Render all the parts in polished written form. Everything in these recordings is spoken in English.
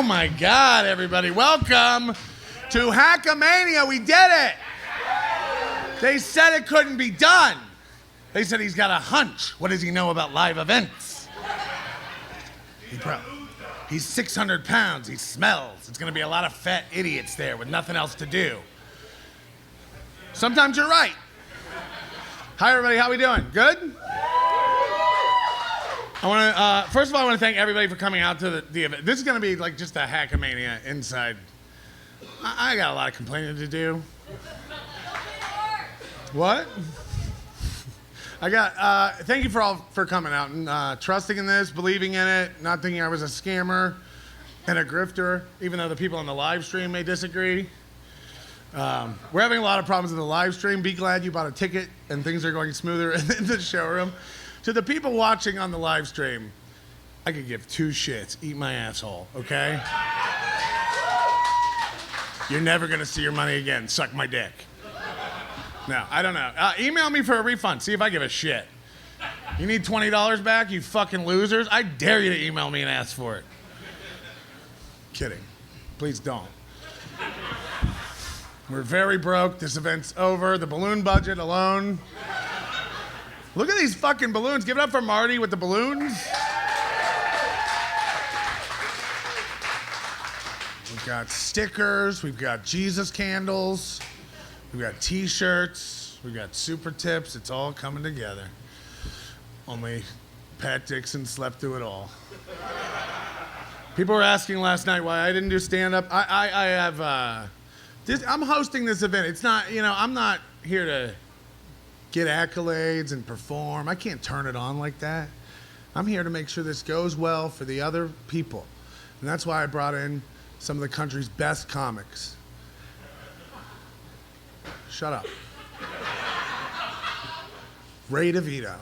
my God, everybody. Welcome to Hackamania. We did it. They said it couldn't be done. They said he's got a hunch. What does he know about live events? He's 600 pounds. He smells. It's going to be a lot of fat idiots there with nothing else to do. Sometimes you're right. Hi, everybody. How we doing? Good? First of all, I want to thank everybody for coming out to the event. This is going to be like just a Hackamania inside. I got a lot of complaining to do. What? Thank you for coming out and trusting in this, believing in it, not thinking I was a scammer and a grifter, even though the people on the live stream may disagree. We're having a lot of problems in the live stream. Be glad you bought a ticket and things are going smoother in the showroom. To the people watching on the live stream, I could give two shits. Eat my asshole, okay? You're never gonna see your money again. Suck my dick. No, I don't know. Email me for a refund. See if I give a shit. You need $20 back, you fucking losers? I dare you to email me and ask for it. Kidding. Please don't. We're very broke. This event's over. The balloon budget alone. Look at these fucking balloons. Give it up for Marty with the balloons. We've got stickers. We've got Jesus candles. We've got T-shirts. We've got super tips. It's all coming together. Only Pat Dixon slept through it all. People were asking last night why I didn't do stand-up. I'm hosting this event. It's not, I'm not here to get accolades and perform. I can't turn it on like that. I'm here to make sure this goes well for the other people. And that's why I brought in some of the country's best comics. Shut up. Ray DeVito.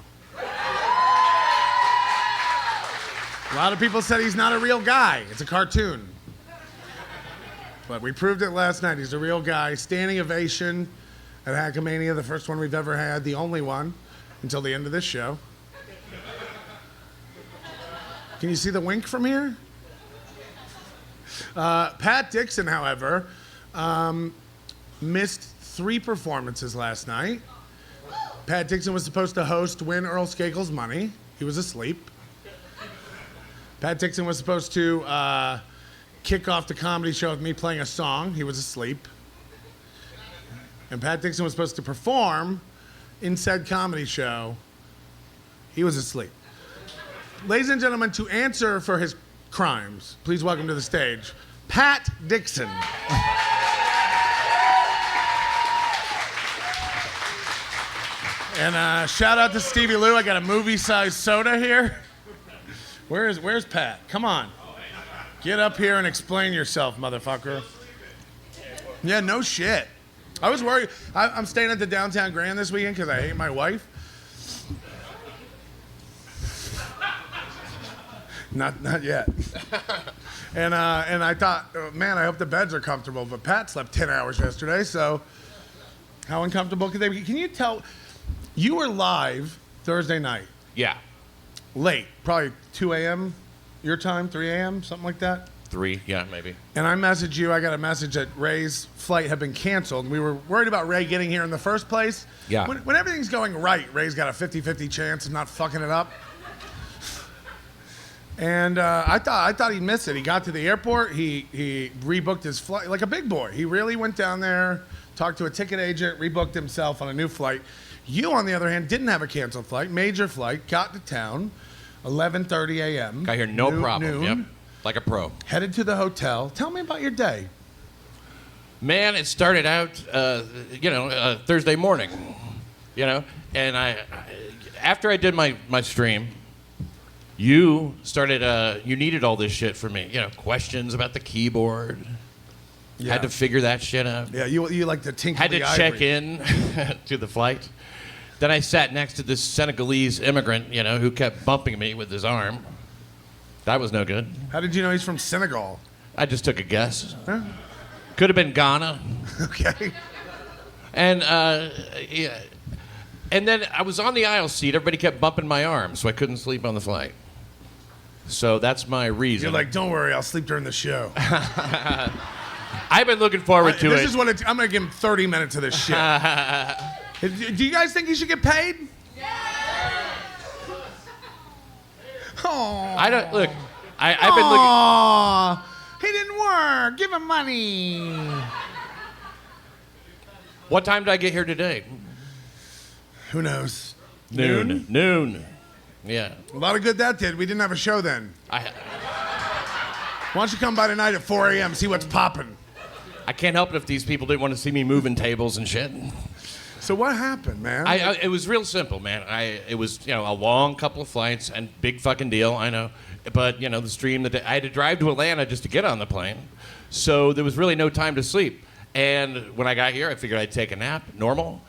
A lot of people said he's not a real guy. It's a cartoon. But we proved it last night. He's a real guy. Standing ovation at Hackamania, the first one we've ever had, the only one until the end of this show. Can you see the wink from here? Pat Dixon, however, missed 3 performances last night. Pat Dixon was supposed to host Win Earl Skakel's Money. He was asleep. Pat Dixon was supposed to kick off the comedy show with me playing a song. He was asleep. And Pat Dixon was supposed to perform in said comedy show. He was asleep. Ladies and gentlemen, to answer for his crimes, please welcome to the stage, Pat Dixon. And shout out to Stevie Lou. I got a movie-sized soda here. Where's Pat? Come on. Get up here and explain yourself, motherfucker. Yeah, no shit. I was worried. I'm staying at the Downtown Grand this weekend because I hate my wife. Not yet. And I thought, man, I hope the beds are comfortable. But Pat slept 10 hours yesterday, so how uncomfortable could they be? Can you tell? You were live Thursday night. Yeah. Late, probably 2 a.m. your time, 3 a.m., something like that? 3, yeah, maybe. And I messaged you. I got a message that Ray's flight had been canceled. We were worried about Ray getting here in the first place. Yeah. When everything's going right, Ray's got a 50-50 chance of not fucking it up. And I thought he'd miss it. He got to the airport. He rebooked his flight like a big boy. He really went down there, talked to a ticket agent, rebooked himself on a new flight. You, on the other hand, didn't have a canceled flight. Major flight. Got to town, 11:30 a.m. Got here no problem. Noon. Yep. Like a pro. Headed to the hotel. Tell me about your day. Man, it started out, Thursday morning, and after I did my stream, you started, you needed all this shit from me, questions about the keyboard. Yeah. Had to figure that shit out. Yeah, you like to tinkle Had the to ivory. check in to the flight. Then I sat next to this Senegalese immigrant, who kept bumping me with his arm. That was no good. How did you know he's from Senegal? I just took a guess. Huh? Could have been Ghana. Okay. And and then I was on the aisle seat. Everybody kept bumping my arm, so I couldn't sleep on the flight. So that's my reason. You're like, don't worry, I'll sleep during the show. I've been looking forward to this it. is what I'm going to give him 30 minutes of this shit. Do you guys think he should get paid? Oh. I don't look. I've been looking. Aw, he didn't work. Give him money. What time did I get here today? Who knows? Noon. Yeah. A lot of good that did. We didn't have a show then. Why don't you come by tonight at 4 a.m. see what's popping? I can't help it if these people didn't want to see me moving tables and shit. So what happened, man? It was real simple, man. It was a long couple of flights and big fucking deal, I know. But the stream I had to drive to Atlanta just to get on the plane, so there was really no time to sleep. And when I got here, I figured I'd take a nap, normal.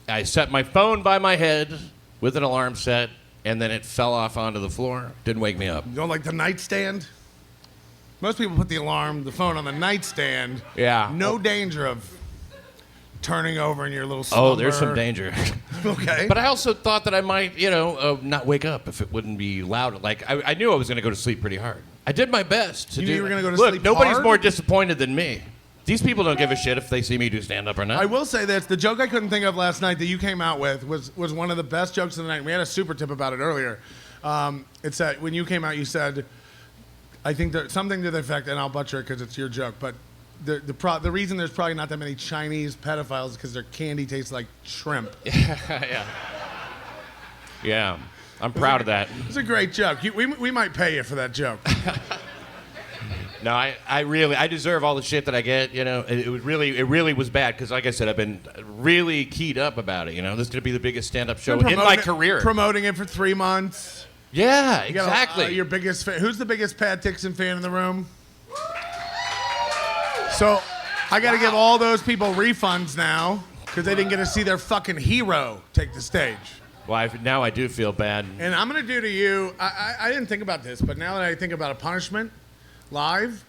I set my phone by my head with an alarm set, and then it fell off onto the floor. Didn't wake me up. You don't like the nightstand? Most people put the phone on the nightstand. Yeah. No danger of turning over in your little slumber. Oh, there's some danger. Okay. But I also thought that I might, not wake up if it wouldn't be loud. Like, I knew I was going to go to sleep pretty hard. I did my best to do. You were going to go to Look, sleep nobody's hard? more disappointed than me. These people don't give a shit if they see me do stand-up or not. I will say this. The joke I couldn't think of last night that you came out with was one of the best jokes of the night. We had a super tip about it earlier. It's that when you came out, you said, I think that something to the effect, and I'll butcher it because it's your joke, but the reason there's probably not that many Chinese pedophiles is because their candy tastes like shrimp. Yeah. I'm proud of that. It's a great joke. We might pay you for that joke. No, I deserve all the shit that I get. It really was bad because, like I said, I've been really keyed up about it. This is going to be the biggest stand-up show in my career. Promoting it for 3 months. Yeah, exactly. Your biggest fan. Who's the biggest Pat Dixon fan in the room? So I got to give all those people refunds now because they didn't get to see their fucking hero take the stage. Well, now I do feel bad. And I'm going to do to you, I didn't think about this, but now that I think about a punishment live,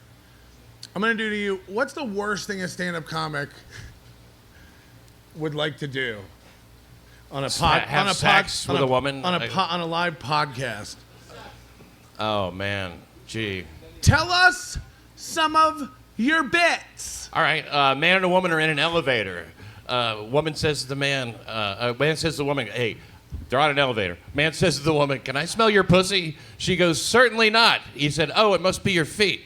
I'm going to do to you, what's the worst thing a stand-up comic would like to do? On a sex with a woman? On a live podcast. Oh, man. Gee. Tell us some of your bits. All right. A man and a woman are in an elevator. Woman says to the man, man says to the woman, hey, they're on an elevator. Man says to the woman, can I smell your pussy? She goes, certainly not. He said, oh, it must be your feet.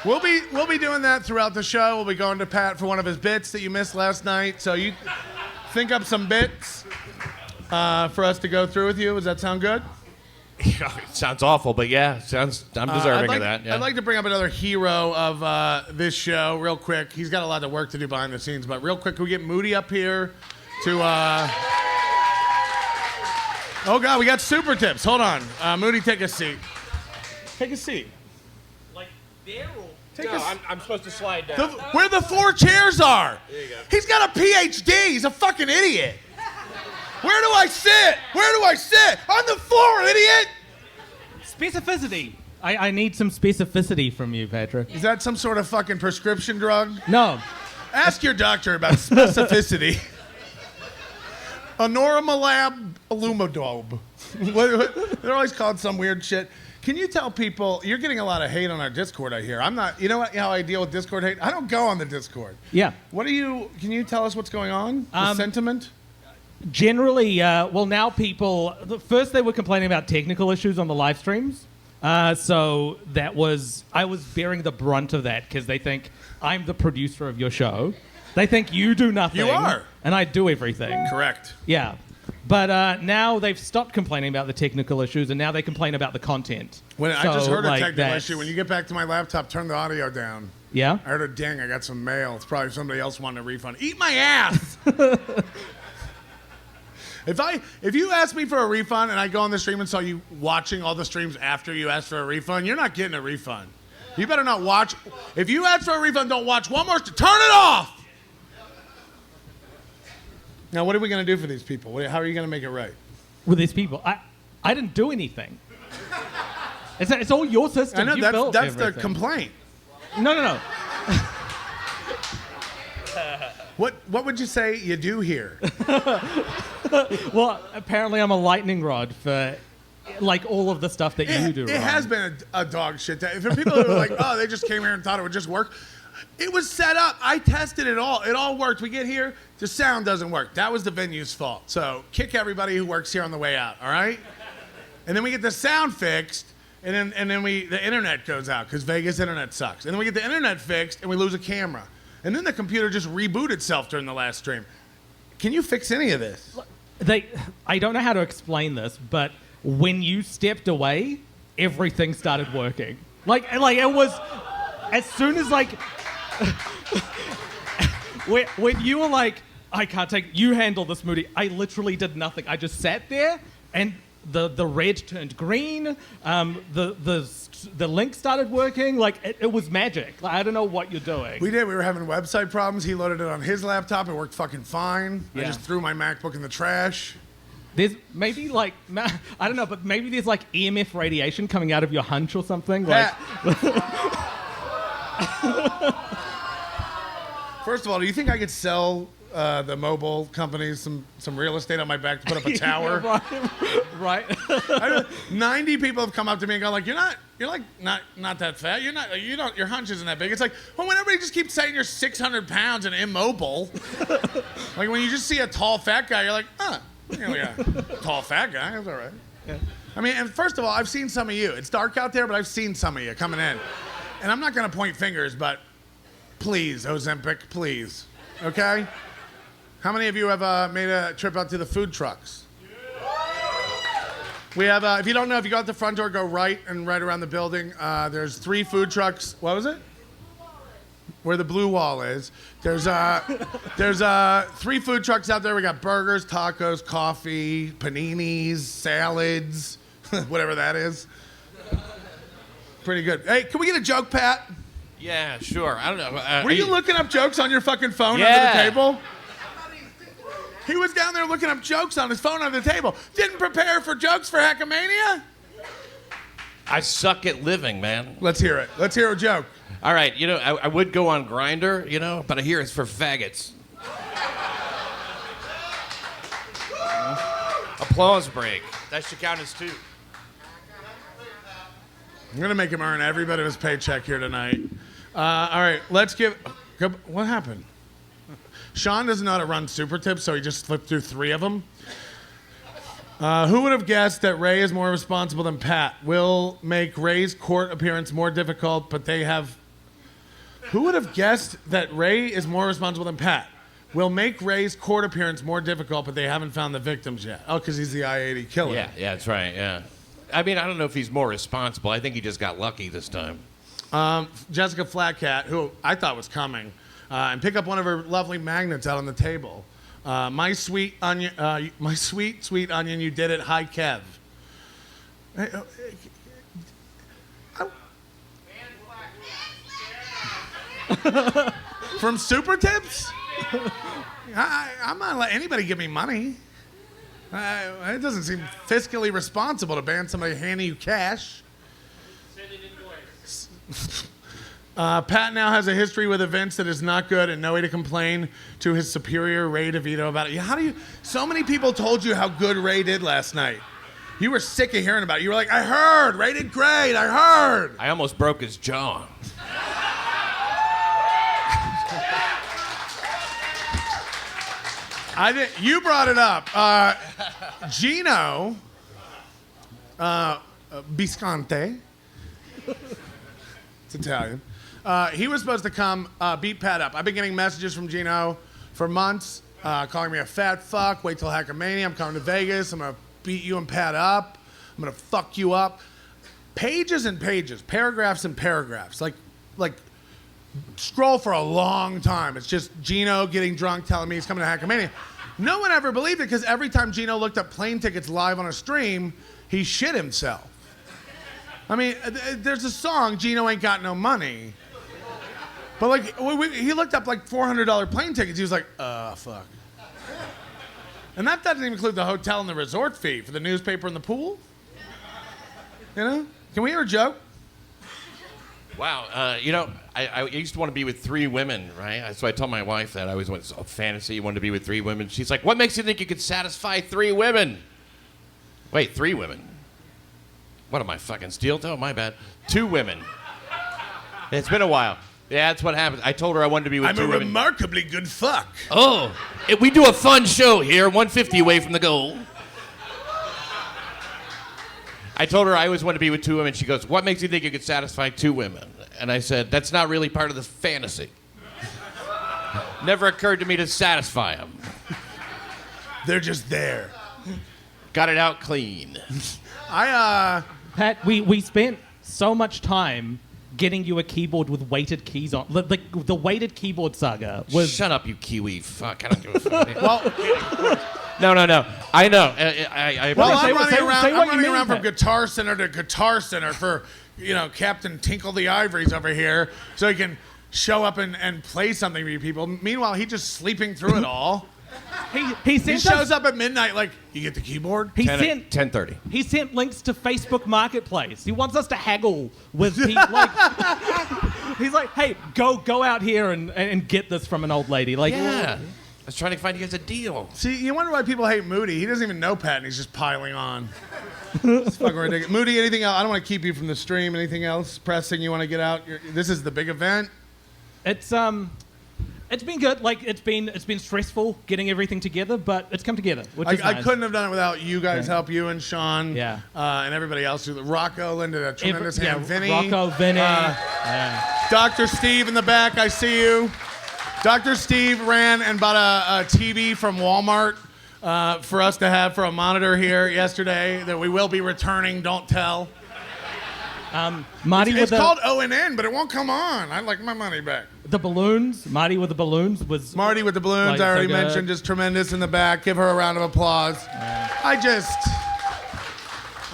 We'll be doing that throughout the show. We'll be going to Pat for one of his bits that you missed last night. So you think up some bits for us to go through with you. Does that sound good? It sounds awful, but yeah, I'm deserving of that. Yeah. I'd like to bring up another hero of this show real quick. He's got a lot of work to do behind the scenes, but real quick, can we get Moody up here to... Oh, God, we got super tips. Hold on. Moody, take a seat. Take a seat. Like there or... I'm supposed to slide down. Where the 4 chairs are. There you go. He's got a PhD. He's a fucking idiot. Where do I sit? Where do I sit? On the floor, idiot! Specificity. I need some specificity from you, Patrick. Is that some sort of fucking prescription drug? No. Ask your doctor about specificity. Anoramalab alumidobe. They're always called some weird shit. Can you tell people, you're getting a lot of hate on our Discord, I hear. I'm not, you know how I deal with Discord hate? I don't go on the Discord. Yeah. Can you tell us what's going on? The sentiment? Generally, now people... First, they were complaining about technical issues on the live streams. So I was bearing the brunt of that because they think I'm the producer of your show. They think you do nothing. You are. And I do everything. Correct. Yeah. But now they've stopped complaining about the technical issues, and now they complain about the content. I just heard a technical issue. When you get back to my laptop, turn the audio down. Yeah? I heard a ding. I got some mail. It's probably somebody else wanting a refund. Eat my ass! If you ask me for a refund and I go on the stream and saw you watching all the streams after you asked for a refund, you're not getting a refund. You better not watch. If you ask for a refund, don't watch one more. Turn it off! Now, what are we going to do for these people? How are you going to make it right? With these people? I didn't do anything. It's all your system. I know, You built that's the everything. complaint. No. What would you say you do here? Well, apparently I'm a lightning rod for like all of the stuff that you do. It has been a dog shit day. For people who are like, oh, they just came here and thought it would just work. It was set up. I tested it all. It all worked. We get here, the sound doesn't work. That was the venue's fault. So kick everybody who works here on the way out, all right? And then we get the sound fixed, and then the internet goes out because Vegas internet sucks. And then we get the internet fixed, and we lose a camera. And then the computer just rebooted itself during the last stream. Can you fix any of this? I don't know how to explain this, but when you stepped away, everything started working. Like it was as soon as like when you were like, I can't take you handle this, Moody. I literally did nothing. I just sat there and the red turned green. The link started working. Like it was magic. Like, I don't know what you're doing. We did. We were having website problems. He loaded it on his laptop. It worked fucking fine. Yeah. I just threw my MacBook in the trash. There's maybe like I don't know, but maybe there's like EMF radiation coming out of your hunch or something. Like, First of all, do you think I could sell the mobile companies some real estate on my back to put up a tower? Right. 90 people have come up to me and gone like, you're not that fat. Your hunch isn't that big. It's like, well, when everybody just keeps saying you're 600 pounds and immobile, like when you just see a tall fat guy, you're like, yeah, tall fat guy, that's all right. Yeah. I mean, and first of all, I've seen some of you. It's dark out there, but I've seen some of you coming in. And I'm not going to point fingers, but please, Ozempic, please. Okay? How many of you have made a trip out to the food trucks? We have, if you don't know, if you go out the front door, go right and right around the building. There's 3 food trucks. What was it? Where the blue wall is. There's 3 food trucks out there. We got burgers, tacos, coffee, paninis, salads, whatever that is. Pretty good. Hey, can we get a joke, Pat? Yeah, sure. I don't know. Were you looking up jokes on your fucking phone under the table? He was down there looking up jokes on his phone under the table. Didn't prepare for jokes for Hackamania? I suck at living, man. Let's hear it. Let's hear a joke. All right, I would go on Grindr, but I hear it's for faggots. Applause break. That should count as 2. I'm going to make him earn every bit of his paycheck here tonight. All right, let's give... What happened? Sean doesn't know how to run super tips, so he just flipped through 3 of them. Who would have guessed that Ray is more responsible than Pat? Will make Ray's court appearance more difficult, but they have... Who would have guessed that Ray is more responsible than Pat? Will make Ray's court appearance more difficult, but they haven't found the victims yet. Oh, because he's the I-80 killer. Yeah, that's right, yeah. I mean, I don't know if he's more responsible. I think he just got lucky this time. Jessica Flatcat, who I thought was coming, and pick up one of her lovely magnets out on the table. My sweet onion, my sweet, sweet onion, you did it. Hi, Kev. From Super Tips? I'm not letting anybody give me money. It doesn't seem fiscally responsible to ban somebody handing you cash. Pat now has a history with events that is not good and no way to complain to his superior, Ray DeVito, about it. How do you... So many people told you how good Ray did last night. You were sick of hearing about it. You were like, I heard. Ray did great. I heard. I almost broke his jaw. You brought it up. Gino Bisconte. It's Italian. He was supposed to come beat Pat up. I've been getting messages from Gino for months, calling me a fat fuck. Wait till Hackamania. I'm coming to Vegas. I'm going to beat you and Pat up. I'm going to fuck you up. Pages and pages, paragraphs and paragraphs. Like scroll for a long time. It's just Gino getting drunk telling me he's coming to Hackamania. No one ever believed it because every time Gino looked up plane tickets live on a stream, he shit himself. I mean, there's a song, Gino Ain't Got No Money. But like, he looked up like $400 plane tickets. He was like, fuck. And that doesn't even include the hotel and the resort fee for the newspaper and the pool. You know? Can we hear a joke? Wow. I used to want to be with 3 women, right? So I told my wife that I always wanted a fantasy, wanted to be with 3 women. She's like, what makes you think you could satisfy 3 women? Wait, 3 women? What am I, fucking steel toe? My bad. 2 women. It's been a while. Yeah, that's what happened. I told her I wanted to be with 2 women. I'm a remarkably good fuck. Oh, we do a fun show here, 150 away from the goal. I told her I always wanted to be with 2 women. She goes, what makes you think you could satisfy 2 women? And I said, that's not really part of the fantasy. Never occurred to me to satisfy them. They're just there. Got it out clean. Pat, we spent so much time getting you a keyboard with weighted keys on. The weighted keyboard saga was... Shut up, you Kiwi. Fuck, I don't give a fuck. Well, No. I know. I well, Say I'm what- running say- around, say what I'm you running mean, around from Pat. Guitar Center to Guitar Center for, Captain Tinkle the Ivories over here so he can show up and play something for you people. Meanwhile, he's just sleeping through it all. He He sent shows us, up at midnight like, you get the keyboard? he sent 10:30. He sent links to Facebook Marketplace. He wants us to haggle with people. Like, he's like, hey, go out here and get this from an old lady. Like, Yeah. I was trying to find you guys a deal. See, you wonder why people hate Moody. He doesn't even know Pat, and he's just piling on. It's fucking ridiculous. Moody, anything else? I don't want to keep you from the stream. Anything else pressing you want to get out? This is the big event. it's been good. Like, it's been stressful getting everything together, but it's come together, which is I nice. couldn't have done it without you guys. Help you and Sean, Yeah. And everybody else. Rocco lended a tremendous hand. Vinny, Rocco, Vinny. Dr. Steve in the back. I see you. Dr. Steve ran and bought a TV from Walmart for us to have for a monitor here yesterday that we will be returning. Don't tell. Marty It's with the called ONN, but it won't come on. I'd like my money back. balloons. Marty with the balloons was Marty with the balloons, Like, I already so good. mentioned, just tremendous in the back. Give her a round of applause.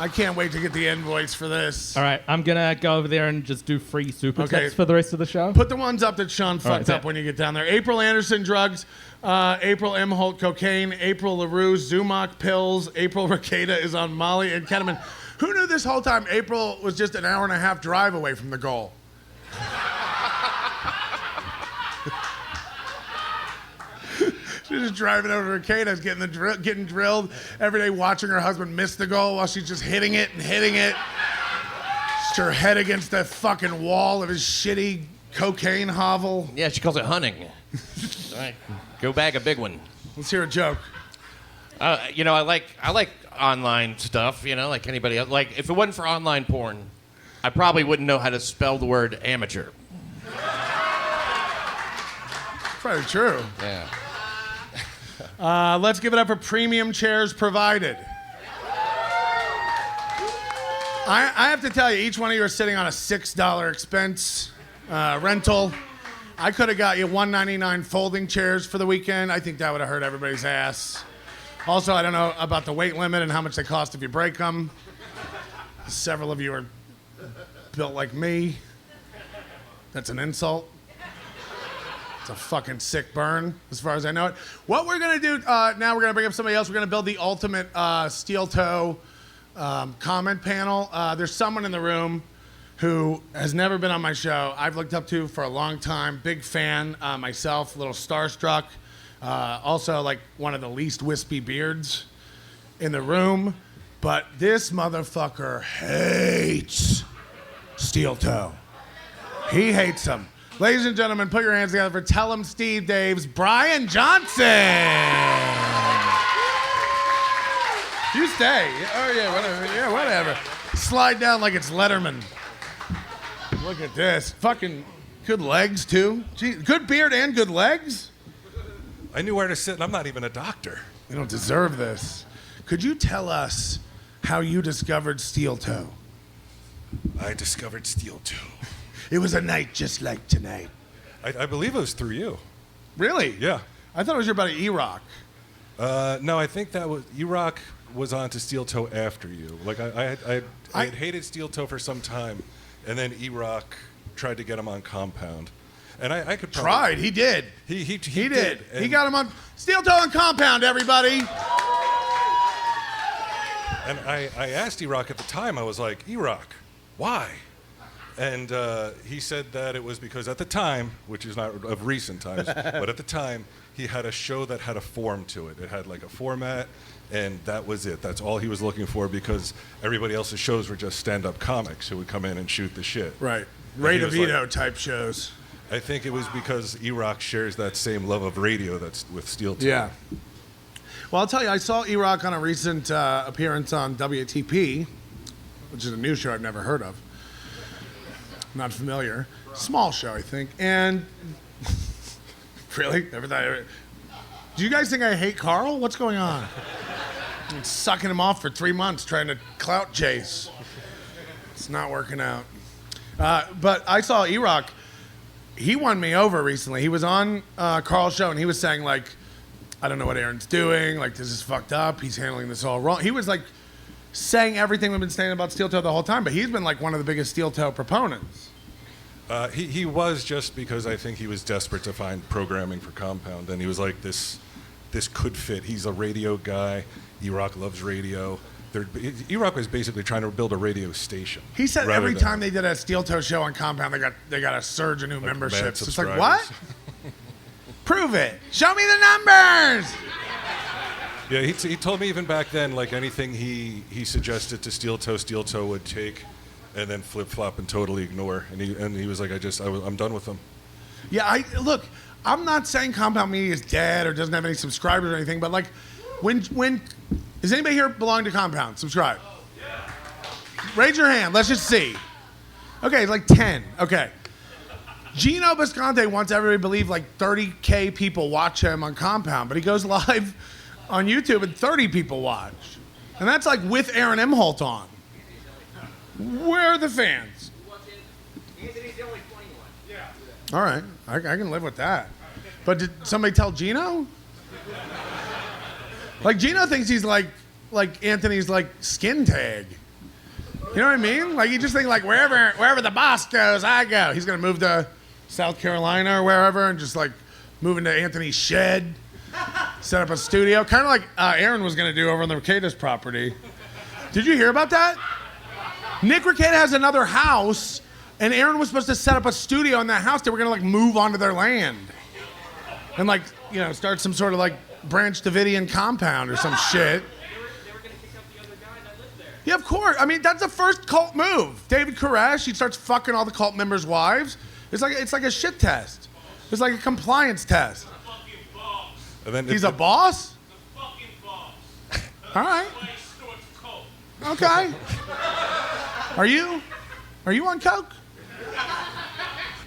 I can't wait to get the invoice for this. All right, I'm gonna go over there and just do free super Okay. tips for the rest of the show. Put the ones up that Sean fucked right, up when you get down there. April Anderson, drugs. April Imholte, cocaine. April LaRue, Zumach pills. April Rekieta is on Molly and ketamine. Who knew this whole time April was just an hour and a half drive away from the goal? She's just driving over to Rekieta's, getting drilled every day, watching her husband miss the goal while she's just hitting it and hitting it. Just her head against the fucking wall of his shitty cocaine hovel. Yeah, she calls it hunting. All right, go bag a big one. Let's hear a joke. I like online stuff. Like anybody else. Like if it wasn't for online porn, I probably wouldn't know how to spell the word amateur. Probably true. Yeah. Let's give it up for premium chairs provided. I have to tell you, each one of you are sitting on a $6 expense rental. I could have got you $199 folding chairs for the weekend. I think that would have hurt everybody's ass. Also, I don't know about the weight limit and how much they cost if you break them. Several of you are built like me. That's an insult. It's a fucking sick burn, as far as I know it. What we're gonna do now, we're gonna bring up somebody else. We're gonna build the ultimate steel toe comment panel. There's someone in the room who has never been on my show. I've looked up to for a long time. Big fan myself. A little starstruck. Also, like one of the least wispy beards in the room. But this motherfucker hates steel toe. He hates them. Ladies and gentlemen, put your hands together for Tell 'em Steve Dave's Bryan Johnson. You stay. Oh, yeah, whatever. Yeah, whatever. Slide down like it's Letterman. Look at this. Fucking good legs, too. Gee, good beard and good legs? I knew where to sit, and I'm not even a doctor. You don't deserve this. Could you tell us how you discovered steel toe? I discovered steel toe. It was a night just like tonight. I believe it was through you. Really? Yeah. I thought it was your buddy E-Rock. No, I think that was E-Rock was on to steel toe after you. Like I had hated steel toe for some time, and then E-Rock tried to get him on Compound, and I could probably, Tried. He did. He did. He and- got him on steel toe and Compound, everybody. And I asked E-Rock at the time. I was like, E-Rock, why? And he said that it was because at the time, which is not of recent times, but at the time, he had a show that had a form to it. It had like a format, and that was it. That's all he was looking for, because everybody else's shows were just stand-up comics who would come in and shoot the shit. Right. And Ray he was DeVito like- type shows. I think it was because E-Rock shares that same love of radio that's with Steel Toe. Yeah. Well, I'll tell you, I saw E-Rock on a recent appearance on WATP, which is a new show I've never heard of. Not familiar. Small show, I think. And really? Never thought. Do you guys think I hate Carl? What's going on? I'm sucking him off for 3 months trying to clout chase. It's not working out. But I saw E-Rock. He won me over recently. He was on Carl's show, and he was saying, like, I don't know what Aaron's doing. Like, this is fucked up. He's handling this all wrong. He was, like, saying everything we've been saying about Steel Toe the whole time, but he's been, like, one of the biggest Steel Toe proponents. He was, just because I think he was desperate to find programming for Compound, and he was like, this could fit. He's a radio guy. E-Rock loves radio. E-Rock was basically trying to build a radio station. He said rather every than time they did a Steel Toe show on Compound, they got a surge in new memberships. It's like, subscribers. what? Prove it. Show me the numbers. Yeah, he told me even back then, like, anything he suggested to Steel Toe would take, and then flip-flop and totally ignore. And he was like, I'm done with them. Yeah, look, I'm not saying Compound Media is dead or doesn't have any subscribers or anything, but, like, when does anybody here belong to Compound? Subscribe. Raise your hand. Let's just see. Okay, like 10. Okay. Gino Bisconte wants everybody to believe like 30K people watch him on Compound, but he goes live on YouTube and 30 people watch. And that's like with Aaron Imholte on. Where are the fans? Anthony's the only funny one. Yeah. All right, I can live with that. But did somebody tell Gino? Like, Gino thinks he's like Anthony's like skin tag. You know what I mean? Like, you just think like wherever the boss goes, I go. He's gonna move to South Carolina or wherever and just like move into Anthony's shed, set up a studio, kind of like Aaron was gonna do over on the Rekieta's property. Did you hear about that? Nick Rekieta has another house, and Aaron was supposed to set up a studio in that house. They were gonna like move onto their land and like, you know, start some sort of like Branch Davidian compound or some shit. They were going to kick out the other guy that lived there. Yeah, of course. I mean, that's the first cult move. David Koresh, he starts fucking all the cult members' wives. It's like a shit test. It's like a compliance test. Fucking boss. And then He's a boss? The fucking boss. All right. Why he snorts coke. Okay. Are you on coke?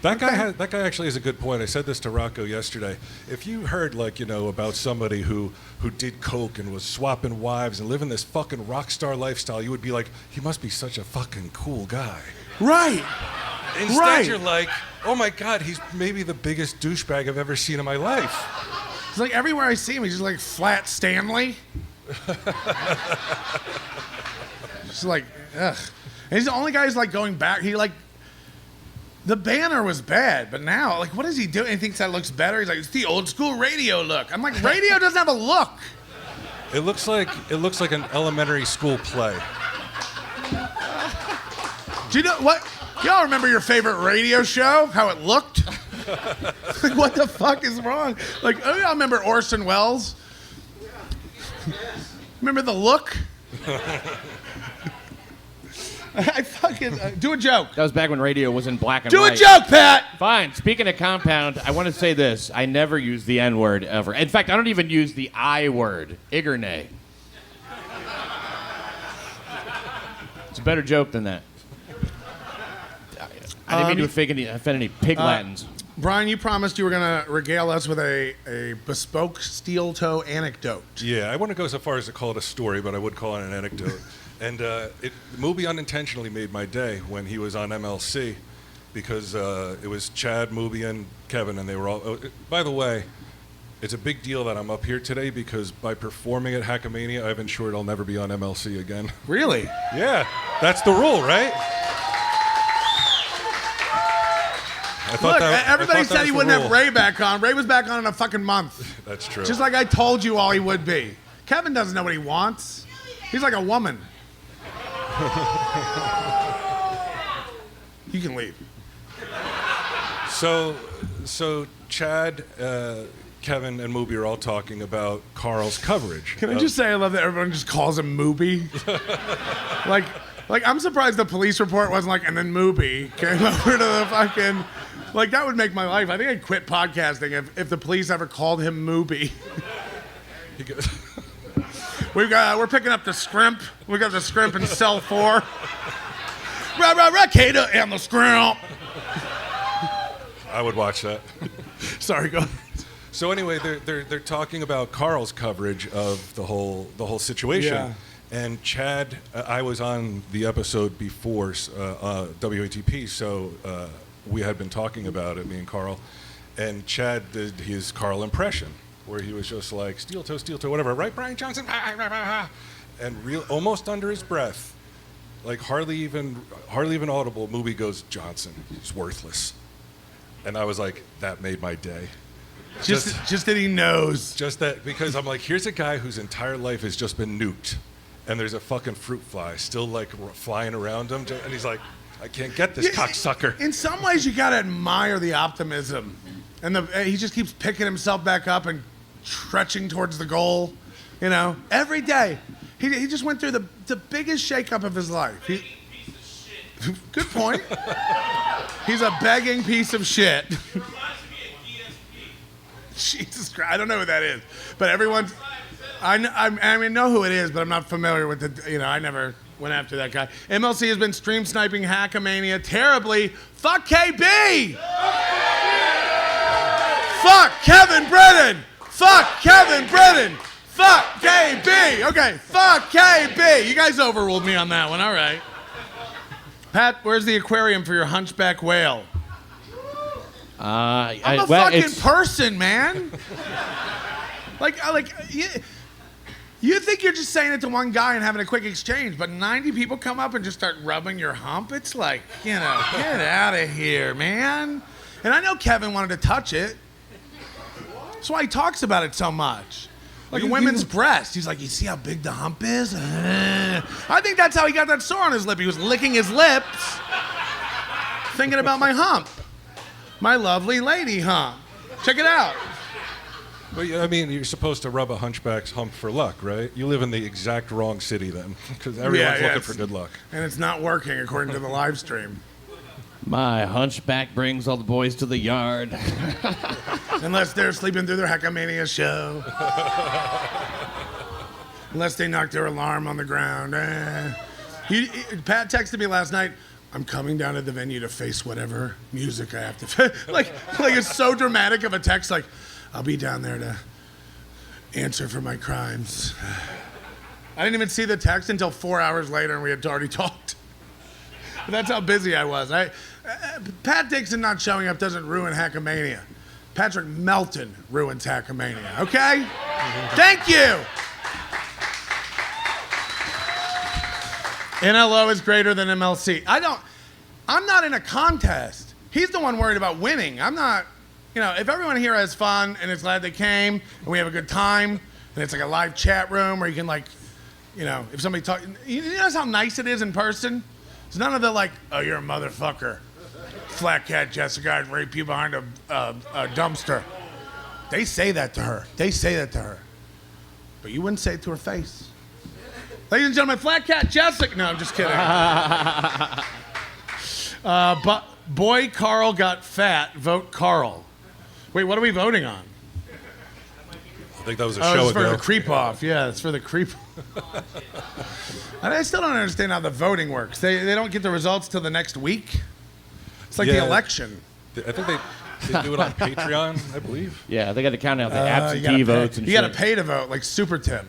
That guy actually has a good point. I said this to Rocco yesterday. If you heard, like, you know, about somebody who did coke and was swapping wives and living this fucking rock star lifestyle, you would be like, he must be such a fucking cool guy. Right. Instead, Right. you're like, oh my God, he's maybe the biggest douchebag I've ever seen in my life. It's like everywhere I see him, he's just like Flat Stanley. Just like, ugh. And he's the only guy who's like going back. He like, the banner was bad, but now, like, what is he doing? He thinks that looks better. He's like, it's the old school radio look. I'm like, radio doesn't have a look. It looks like an elementary school play. Do you know what? Y'all remember your favorite radio show? How it looked? Like, what the fuck is wrong? Like, oh, y'all remember Orson Welles? Remember the look? I fucking do a joke. That was back when radio was in black and Do white. a joke, Pat. Fine. Speaking of Compound, I want to say this. I never use the N-word ever. In fact, I don't even use the I word. Igernay. It's a better joke than that. I didn't mean to offend any pig Latins. Bryan, you promised you were going to regale us with a bespoke steel toe anecdote. Yeah, I wouldn't go so far as to call it a story, but I would call it an anecdote. And Mooby unintentionally made my day when he was on MLC, because it was Chad, Mooby, and Kevin, and they were all. By the way, it's a big deal that I'm up here today, because by performing at Hackamania, I've ensured I'll never be on MLC again. Really? Yeah, that's the rule, right? Look, everybody said that he was the wouldn't have rule. Ray back on. Ray was back on in a fucking month. That's true. Just like I told you all he would be. Kevin doesn't know what he wants. He's like a woman. You can leave. So Chad, Kevin, and Mooby are all talking about Carl's coverage. Can I just say I love that everyone just calls him Mooby? like I'm surprised the police report wasn't like, and then Mooby came over to the fucking, like that would make my life. I think I'd quit podcasting if the police ever called him Mooby. He goes, We're picking up the scrimp. We got the scrimp in cell 4. Rekieta and the scrimp. I would watch that. Sorry, go ahead. So anyway, they're talking about Carl's coverage of the whole situation. Yeah. And Chad, I was on the episode before WATP, so we had been talking about it, me and Carl. And Chad did his Carl impression, where he was just like, steel toe, whatever, right, Bryan Johnson? And almost under his breath, like hardly even audible, Mooby goes, Johnson, he's worthless. And I was like, that made my day. Just that he knows. Just that, because I'm like, here's a guy whose entire life has just been nuked, and there's a fucking fruit fly still like flying around him, and he's like, I can't get this cocksucker. In some ways, you gotta admire the optimism, and he just keeps picking himself back up and stretching towards the goal. You know, every day. He just went through the biggest shakeup of his life. Good point. He's a begging piece of shit. Jesus Christ, I don't know who that is, but everyone's. I know who it is, but I'm not familiar with the. I never went after that guy. MLC has been stream sniping Hackamania terribly. Fuck KB. Fuck Kevin Brennan. Fuck Kevin Brennan. Fuck KB. Okay, fuck KB. You guys overruled me on that one. All right. Pat, where's the aquarium for your hunchback whale? I'm a fucking person, man. You think you're just saying it to one guy and having a quick exchange, but 90 people come up and just start rubbing your hump. It's like, get out of here, man. And I know Kevin wanted to touch it. That's why he talks about it so much. Like a women's breast. He's like, you see how big the hump is? I think that's how he got that sore on his lip. He was licking his lips, thinking about my hump. My lovely lady hump. Check it out. But I mean, you're supposed to rub a hunchback's hump for luck, right? You live in the exact wrong city then, because everyone's looking for good luck. And it's not working according to the live stream. My hunchback brings all the boys to the yard. Unless they're sleeping through their Hackamania show. Unless they knock their alarm on the ground. Pat texted me last night, I'm coming down to the venue to face whatever music I have to like it's so dramatic of a text, like, I'll be down there to answer for my crimes. I didn't even see the text until 4 hours later and we had already talked. But that's how busy I was. Pat Dixon not showing up doesn't ruin Hackamania. Patrick Melton ruins Hackamania, okay? Thank you! NLO is greater than MLC. I'm not in a contest. He's the one worried about winning. I'm not, if everyone here has fun and is glad they came and we have a good time and it's like a live chat room where you can if somebody talk, you notice how nice it is in person? It's none of the like, oh, you're a motherfucker. Flat cat Jessica, I'd rape you behind a dumpster. They say that to her. But you wouldn't say it to her face. Ladies and gentlemen, Flat Cat Jessica. No, I'm just kidding. But boy, Carl got fat. Vote Carl. Wait, what are we voting on? I think that was a show it's for ago. the creep off. Yeah, it's for the creep. I still don't understand how the voting works. They don't get the results till the next week. It's like the election. I think they do it on Patreon, I believe. Yeah, they got to count out the absentee votes and you shit. got to pay to vote, like Super Tim.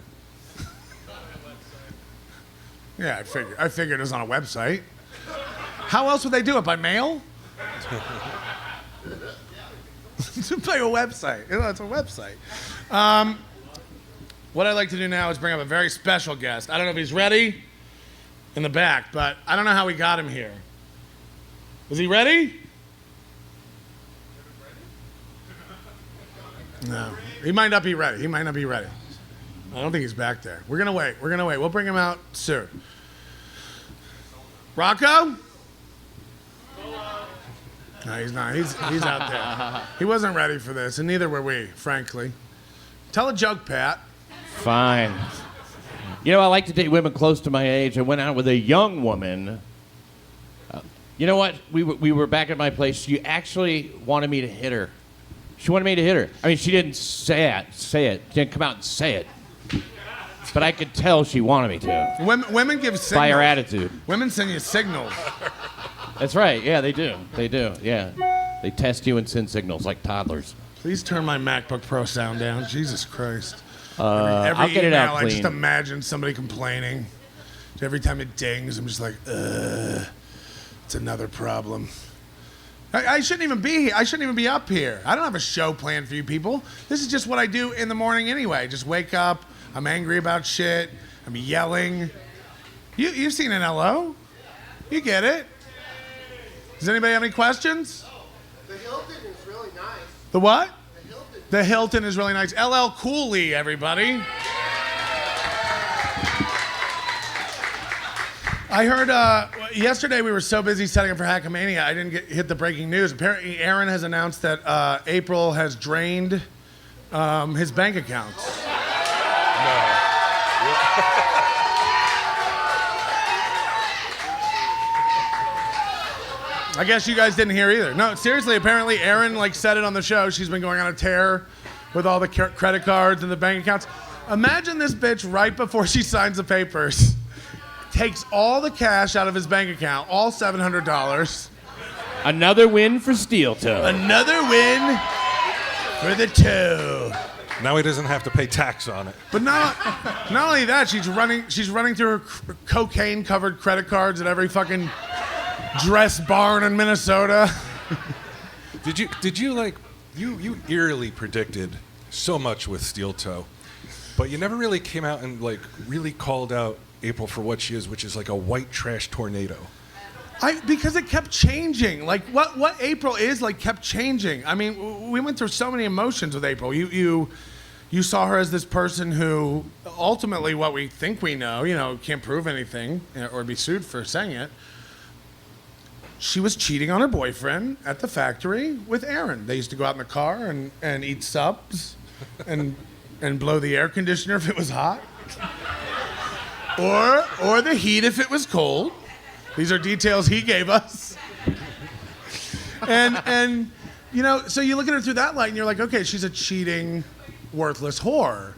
Yeah, I figured it was on a website. How else would they do it? By mail? By a website. It's a website. What I'd like to do now is bring up a very special guest. I don't know if he's ready in the back, but I don't know how we got him here. Is he ready? No. He might not be ready. I don't think he's back there. We're going to wait. We'll bring him out soon. Rocco? No, he's not. He's out there. He wasn't ready for this, and neither were we, frankly. Tell a joke, Pat. Fine. You know, I like to date women close to my age. I went out with a young woman. You know what? We were back at my place. She actually wanted me to hit her. She wanted me to hit her. I mean, she didn't say it. She didn't come out and say it. But I could tell she wanted me to. Women give signals. By her attitude. Women send you signals. That's right. Yeah, they do. They do. Yeah. They test you and send signals like toddlers. Please turn my MacBook Pro sound down. Jesus Christ. Every I'll get it out email, clean. I just imagine somebody complaining. Every time it dings, I'm just like, it's another problem. I shouldn't even be here. I shouldn't even be up here. I don't have a show planned for you people. This is just what I do in the morning anyway. Just wake up. I'm angry about shit. I'm yelling. You've seen an LO? You get it. Does anybody have any questions? The Hilton is really nice. The what? The Hilton. The Hilton is really nice. LL Cooley, everybody. I heard yesterday we were so busy setting up for Hackamania, I didn't hit the breaking news. Apparently, Aaron has announced that April has drained his bank accounts. I guess you guys didn't hear either. No, seriously, apparently Aaron said it on the show. She's been going on a tear with all the credit cards and the bank accounts. Imagine this bitch right before she signs the papers takes all the cash out of his bank account, all $700. Another win for Steel Toe. Another win for the toe. Now he doesn't have to pay tax on it. But not only that, she's running through her cocaine-covered credit cards at every fucking dress barn in Minnesota. Did you eerily predicted so much with Steel Toe, but you never really came out and really called out April for what she is, which is like a white trash tornado. Because it kept changing. What April is kept changing. I mean, we went through so many emotions with April. You saw her as this person who ultimately, what we think we know, can't prove anything or be sued for saying it. She was cheating on her boyfriend at the factory with Aaron. They used to go out in the car and eat subs and blow the air conditioner if it was hot. Or the heat if it was cold. These are details he gave us. And so you look at her through that light and you're like, okay, she's a cheating, worthless whore.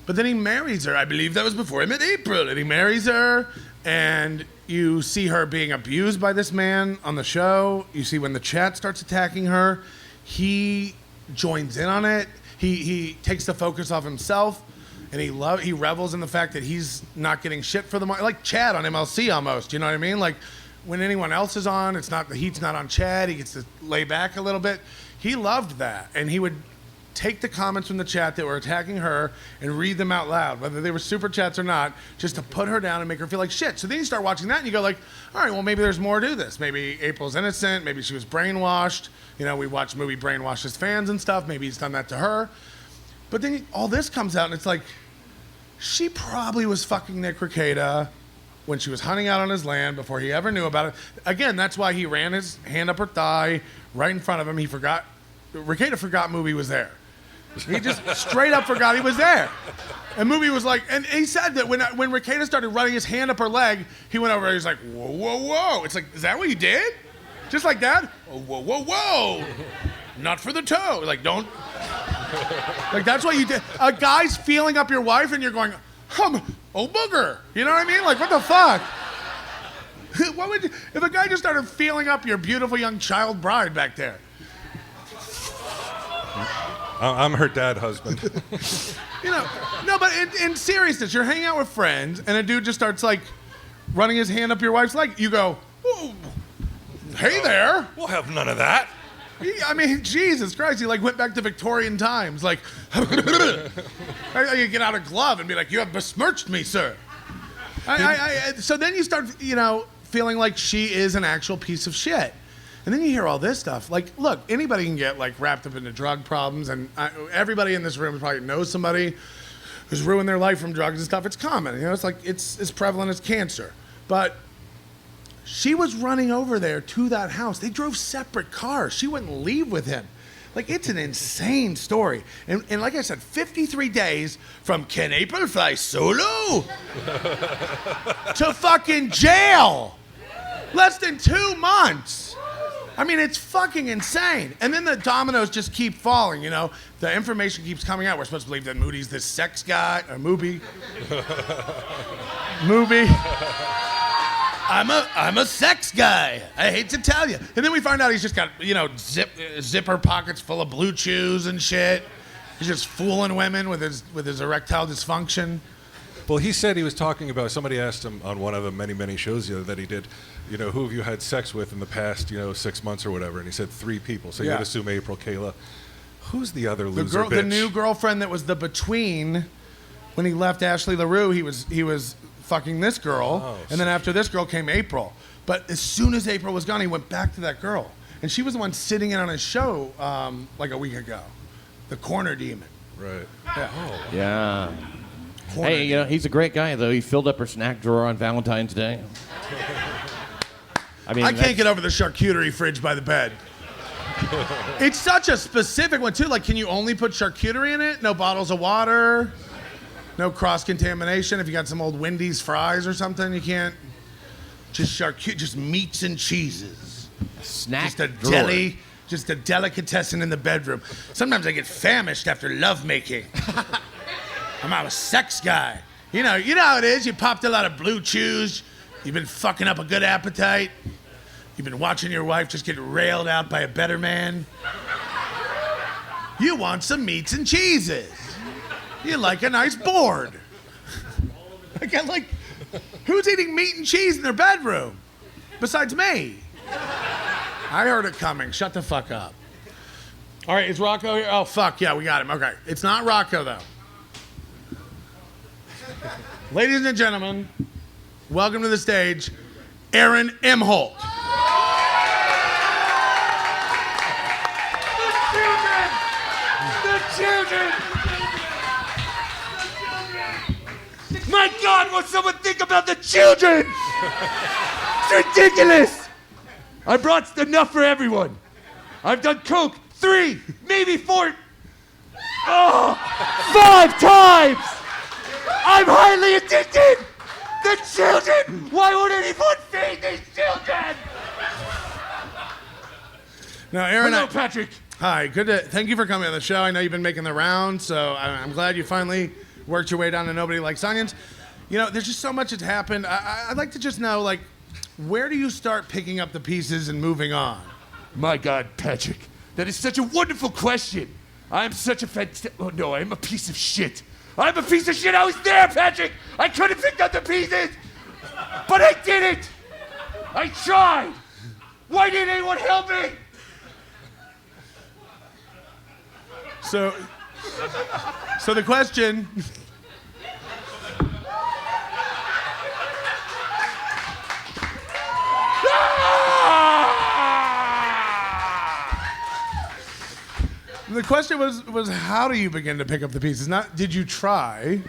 But then he marries her. I believe that was before he met April. And he marries her, and you see her being abused by this man on the show. You see when the chat starts attacking her, he joins in on it. He takes the focus off himself. And he revels in the fact that he's not getting shit for the money, like Chad on MLC almost. You know what I mean? Like when anyone else is on, the heat's not on Chad. He gets to lay back a little bit. He loved that, and he would take the comments from the chat that were attacking her and read them out loud, whether they were super chats or not, just to put her down and make her feel like shit. So then you start watching that and you go all right, well maybe there's more to this. Maybe April's innocent. Maybe she was brainwashed. We watch movie Brainwashed as fans and stuff. Maybe he's done that to her. But then all this comes out and it's like, she probably was fucking Nick Rekieta when she was hunting out on his land before he ever knew about it. Again, that's why he ran his hand up her thigh right in front of him. Rekieta forgot Movie was there. He just straight up forgot he was there. And Movie was like, and he said that when Rekieta started running his hand up her leg, he went over and he's like, whoa, whoa, whoa. It's like, is that what you did? Just like that? Oh, whoa, whoa, whoa. Not for the toe. Don't. That's what you did. A guy's feeling up your wife and you're going, oh booger. You know what I mean? What the fuck? What would if a guy just started feeling up your beautiful young child bride back there? I'm her dad husband. No, but in seriousness, you're hanging out with friends and a dude just starts running his hand up your wife's leg. You go, ooh, hey there. We'll have none of that. I mean, Jesus Christ, he went back to Victorian times. You get out a glove and be like, you have besmirched me, sir. So then you start, feeling like she is an actual piece of shit. And then you hear all this stuff. Look, anybody can get wrapped up into drug problems, and everybody in this room probably knows somebody who's ruined their life from drugs and stuff. It's common, it's prevalent as cancer. But She was running over there to that house. They drove separate cars. She wouldn't leave with him. Like, it's an insane story. And like I said, 53 days from can April fly solo to fucking jail. Less than 2 months. I mean, it's fucking insane. And then the dominoes just keep falling, you know? The information keeps coming out. We're supposed to believe that Moody's this sex guy, or Mooby. Mooby. I'm a sex guy. I hate to tell you. And then we find out he's just got, you know, zipper pockets full of blue chews and shit. He's just fooling women with his erectile dysfunction. Well, he said he was talking about, somebody asked him on one of the many, many shows that he did, you know, who have you had sex with in the past, 6 months or whatever? And he said 3 people. So you would assume April, Kayla. Who's the other loser bitch? The new girlfriend that was the between. When he left Ashley LaRue, he was fucking this girl, and then after this girl came April. But as soon as April was gone, he went back to that girl, and she was the one sitting in on his show like a week ago, the Corner Demon. Right. Yeah. Oh. Yeah. Corner Hey, you know, he's a great guy, though. He filled up her snack drawer on Valentine's Day. I mean, I can't get over the charcuterie fridge by the bed. It's such a specific one, too. Like, can you only put charcuterie in it? No bottles of water? No cross-contamination? If you got some old Wendy's fries or something, you can't... Just meats and cheeses. snack Just a drawer. deli, just a delicatessen in the bedroom. Sometimes I get famished after lovemaking. I'm a sex guy. You know how it is. You popped a lot of blue chews. You've been fucking up a good appetite. You've been watching your wife just get railed out by a better man. You want some meats and cheeses. You like a nice board. like, who's eating meat and cheese in their bedroom? Besides me. I heard it coming. Shut the fuck up. All right, is Rocco here? Oh, fuck, yeah, we got him. Okay, it's not Rocco, though. Ladies and gentlemen, welcome to the stage, Aaron Imholte. The children! My God, what someone think about the children? It's ridiculous! I brought enough for everyone. I've done coke 3, maybe 4, 5 times! I'm highly addicted! The children! Why won't anyone feed these children? Now, Aaron, Hello, Patrick. hi. Thank you for coming on the show. I know you've been making the rounds, so I'm glad you finally worked your way down to Nobody Likes Onions. You know, there's just so much that's happened. I'd like to just know, like, where do you start picking up the pieces and moving on? My God, Patrick, that is such a wonderful question. I'm such a oh no, I'm a piece of shit. I'm a piece of shit. I was there, Patrick. I could have picked up the pieces, but I didn't. I tried. Why didn't anyone help me? So the question... The question was how do you begin to pick up the pieces? Not did you try?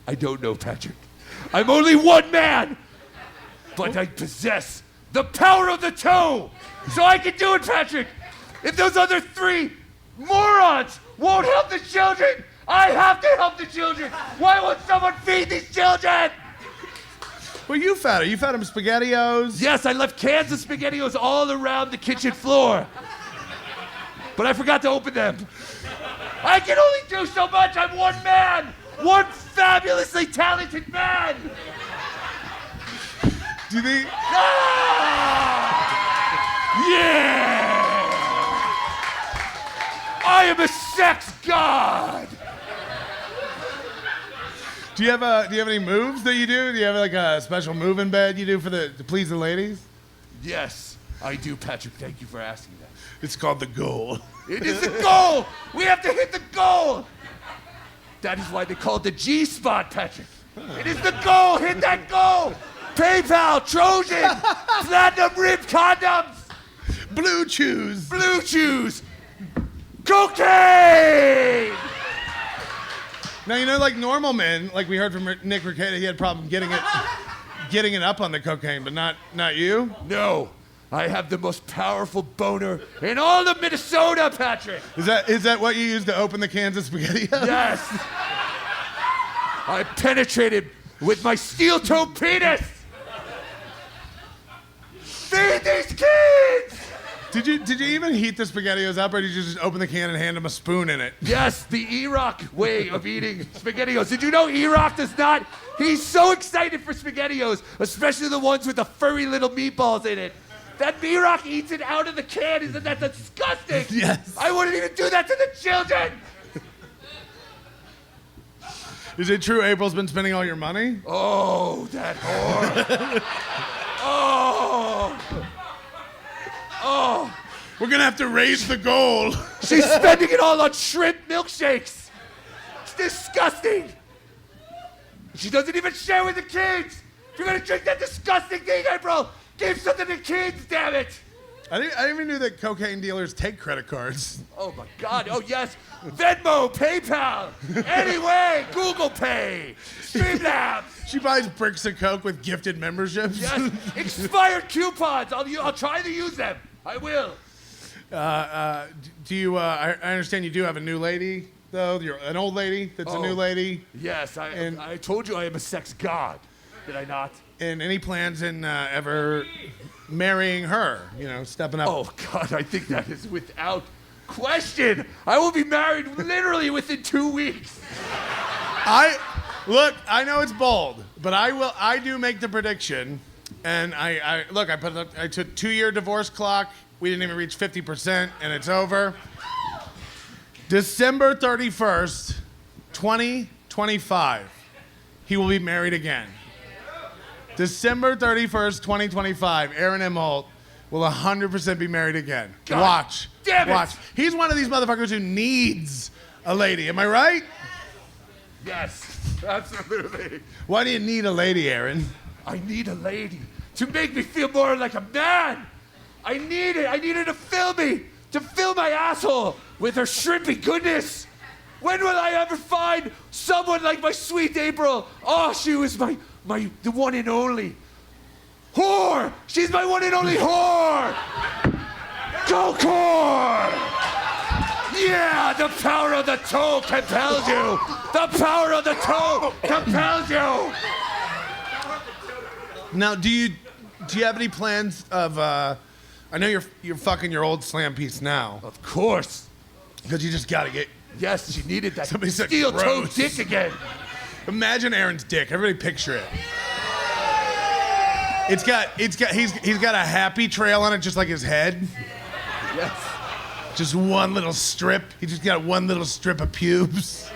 I don't know, Patrick. I'm only one man, but I possess the power of the toe, so I can do it, Patrick. If those other 3 morons won't help the children, I have to help the children. Why won't someone feed these children? Well, you fed her. You fed them SpaghettiOs. Yes, I left cans of SpaghettiOs all around the kitchen floor, but I forgot to open them. I can only do so much. I'm one man. One fabulously talented man. Do you think? Yeah! I am a sex god. Do you have any moves that you do? Do you have like a special move in bed you do to please the ladies? Yes, I do, Patrick. Thank you for asking that. It's called the goal. It is the goal. We have to hit the goal. That is why they call it the G spot, Patrick. It is the goal. Hit that goal. PayPal, Trojan, platinum rib condoms, Blue chews. blue chews, cocaine. Now, you know, like normal men, like we heard from Nick Rekieta, he had a problem getting it getting it up on the cocaine, but not you? No. I have the most powerful boner in all of Minnesota, Patrick. Is that what you use to open the cans of spaghetti? Yes. I penetrated with my steel-toed penis. Feed these kids! Did you even heat the SpaghettiOs up, or did you just open the can and hand them a spoon in it? Yes, the E-Rock way of eating SpaghettiOs. Did you know E-Rock does not? He's so excited for SpaghettiOs, especially the ones with the furry little meatballs in it. That E-Rock eats it out of the can. Isn't that disgusting? Yes. I wouldn't even do that to the children. Is it true April's been spending all your money? Oh, that whore. Oh. We're gonna have to raise the goal. She's spending it all on shrimp milkshakes. It's disgusting. She doesn't even share with the kids. If you're gonna drink that disgusting thing, April, give something to kids, damn it. I didn't even knew that cocaine dealers take credit cards. Oh my God, oh yes. Venmo, PayPal, anyway, Google Pay, Streamlabs. She buys bricks of coke with gifted memberships. Yes, expired coupons. I'll try to use them. I will. Do you? I understand you do have a new lady, though. You're an old lady that's a new lady. Yes, I told you I am a sex god. Did I not? And any plans in ever marrying her? You know, stepping up. Oh God, I think that is without question. I will be married literally within 2 weeks. Look, I know it's bold, but I do make the prediction, and I took 2-year divorce clock. We didn't even reach 50%, and it's over. December 31st, 2025, he will be married again. December 31st, 2025, Aaron Imholte will 100% be married again. God Watch. damn it. Watch. He's one of these motherfuckers who needs a lady. Am I right? Yes, absolutely. Why do you need a lady, Aaron? I need a lady to make me feel more like a man. I need it. I need her to fill me, to fill my asshole with her shrimpy goodness. When will I ever find someone like my sweet April? Oh, she was the one and only. Whore! She's my one and only whore! Go core! Yeah, the power of the toe compels you! The power of the toe compels you! Now, do you have any plans of? I know you're fucking your old slam piece now Of course. because you just gotta get. Yes, she needed that Somebody said steel-toed gross. dick again. Imagine Aaron's dick. Everybody picture it. He's got a happy trail on it, just like his head. Yes. Just one little strip. He just got one little strip of pubes.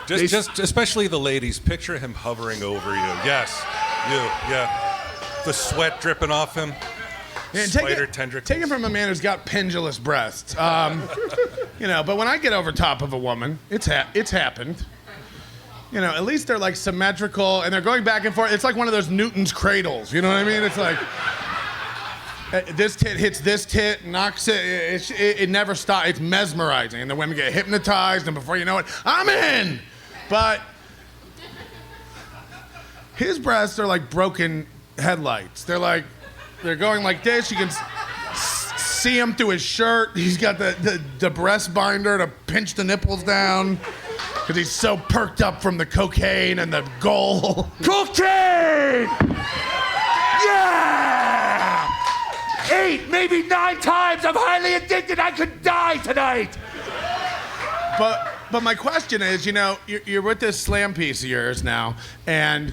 Just especially the ladies, picture him hovering over you. Yes, you, yeah. The sweat dripping off him. Man, Spider tendricles. Take it from a man who's got pendulous breasts. But when I get over top of a woman, it's happened. You know, at least they're like symmetrical and they're going back and forth. It's like one of those Newton's cradles. You know what I mean? It's like this tit hits this tit, knocks it. It never stops. It's mesmerizing, and the women get hypnotized, and before you know it, I'm in. But his breasts are like broken headlights. They're going like this. You can see him through his shirt. He's got the breast binder to pinch the nipples down because he's so perked up from the cocaine and the goal. Cocaine! Yeah! 8, maybe 9 times. I'm highly addicted. I could die tonight. But my question is, you know, you're with this slam piece of yours now, and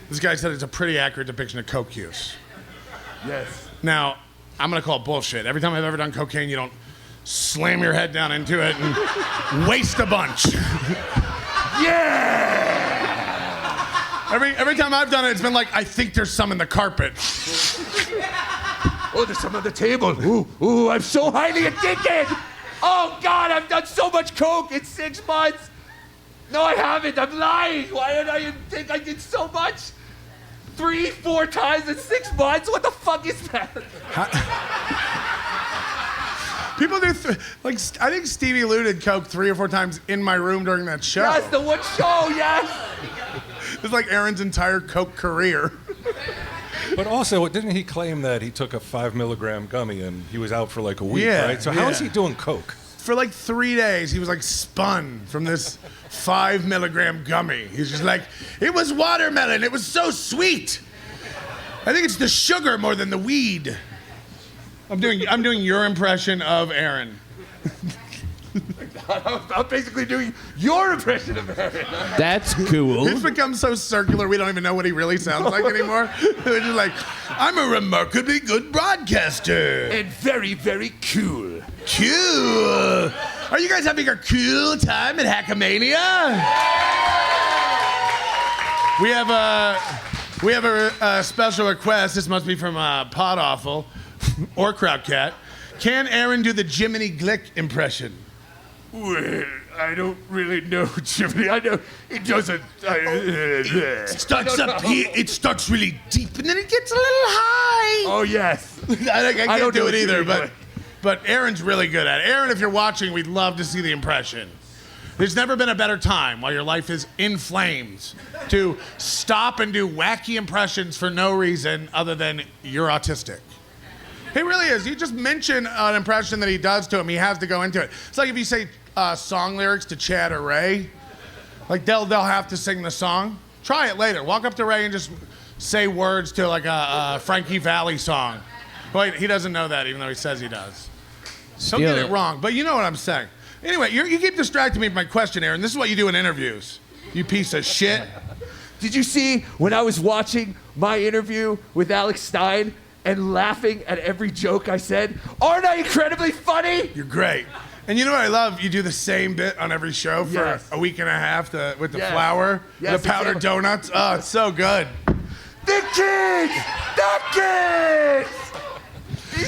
this guy said it's a pretty accurate depiction of coke use. Yes. Now, I'm gonna call it bullshit. Every time I've ever done cocaine, you don't slam your head down into it and waste a bunch. Yeah! Every time I've done it, it's been like, I think there's some in the carpet. Oh, there's some on the table. Ooh, I'm so highly addicted. Oh, God, I've done so much coke in 6 months. No, I haven't. I'm lying. Why did I think I did so much? 3, 4 times in 6 months? What the fuck is that? People do, I think Stevie Lou did coke 3 or 4 times in my room during that show. Yes, the one show, yes. It's like Aaron's entire Coke career. But also, didn't he claim that he took a 5 milligram gummy and he was out for like a week, Yeah, right? So how is yeah. he doing coke? For like 3 days, he was like spun from this 5 milligram gummy. He's just like, it was watermelon. It was so sweet. I think it's the sugar more than the weed. I'm doing your impression of Aaron. I'm basically doing your impression of Aaron. That's cool. It's become so circular, we don't even know what he really sounds like anymore. We're just like, I'm a remarkably good broadcaster. And very, very cool. Cool. Are you guys having a cool time at Hackamania? We have a special request. This must be from Pod Awful or Crowd Cat. Can Aaron do the Jiminy Glick impression? Well, I don't really know, Jimmy. I know it doesn't. It starts up here. It starts really deep, and then it gets a little high. Oh, yes. I can't don't do know it either, Jiminy but Aaron's really good at it. Aaron, if you're watching, we'd love to see the impression. There's never been a better time while your life is in flames to stop and do wacky impressions for no reason other than you're autistic. He really is. You just mention an impression that he does to him, he has to go into it. It's like if you say song lyrics to Chad or Ray, like they'll have to sing the song. Try it later. Walk up to Ray and just say words to like a Frankie Valli song. Wait, he doesn't know that even though he says he does. Don't get it wrong, but you know what I'm saying. Anyway, you keep distracting me with my question, Aaron. This is what you do in interviews. You piece of shit. Did you see when I was watching my interview with Alex Stein and laughing at every joke I said? Aren't I incredibly funny? You're great. And you know what I love? You do the same bit on every show for Yes. a week and a half with the Yes. flour, Yes, the powdered exactly. donuts. Oh, it's so good. The kids! The kids! He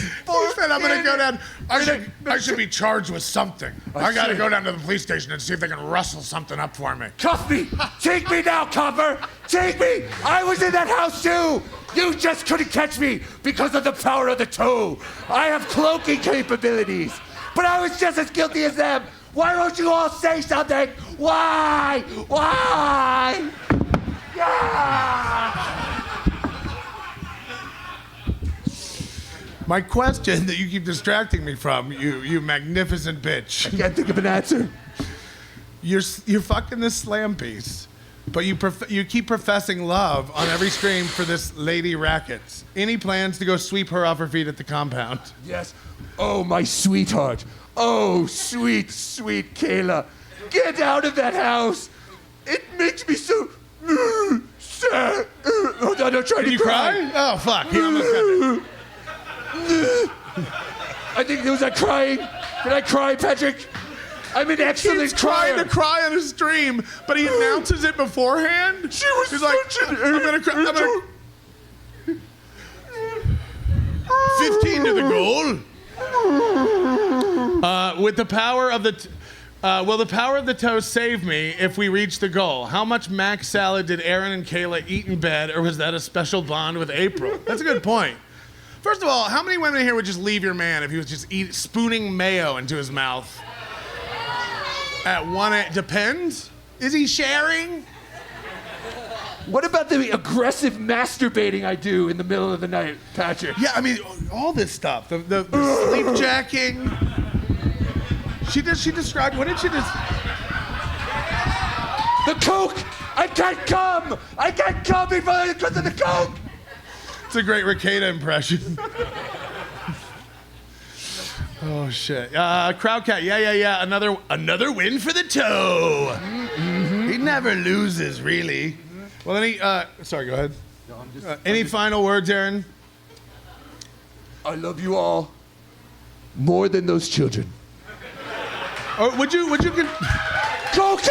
said, I'm going to go down. I should be charged with something. I got to should. go down to the police station and see if they can rustle something up for me. Cuff me! Take me now, Copper! Take me! I was in that house too! You just couldn't catch me because of the power of the toe! I have cloaking capabilities! But I was just as guilty as them! Why won't you all say something? Why? Why? Yeah! My question that you keep distracting me from, you magnificent bitch. Can't think of an answer. You're fucking this slam piece, but you keep professing love on every stream for this lady Rackets. Any plans to go sweep her off her feet at the compound? Yes. Oh, my sweetheart. Oh, sweet, sweet Kayla. Get out of that house. It makes me so sad. Oh, no, don't try Did to you cry? Oh, fuck. He almost got it. I think there was a crying. Did I cry, Patrick? I'm an excellent He's trying crier. to cry on his stream, but he announces it beforehand. He's like, I'm gonna cry. I'm gonna... 15 to the goal. With the power of the... will the power of the toe save me if we reach the goal? How much mac salad did Aaron and Kayla eat in bed, or was that a special bond with April? That's a good point. First of all, how many women here would just leave your man if he was just spooning mayo into his mouth? At one, depends. Is he sharing? What about the aggressive masturbating I do in the middle of the night, Patrick? Yeah, I mean, all this stuff. The sleep jacking. She described, what did she just... The Coke! I can't come! I can't come because of the Coke! It's a great Rekieta impression. Oh, shit. Crowd Cat, yeah. Another win for the toe. Mm-hmm. He never loses, really. Well, then sorry, go ahead. No, any final words, Aaron? I love you all more than those children. Or would you Cocaine!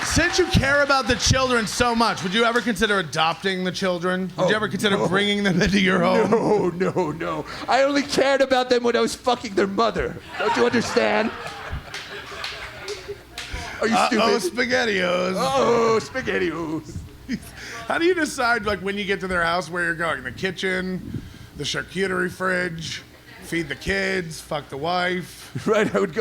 Since you care about the children so much, would you ever consider adopting the children? Would you ever consider bringing them into your home? No. I only cared about them when I was fucking their mother. Don't you understand? Are you stupid? Oh, SpaghettiOs. Oh, SpaghettiOs. How do you decide, like, when you get to their house where you're going? The kitchen, the charcuterie fridge, feed the kids, fuck the wife. Right, I would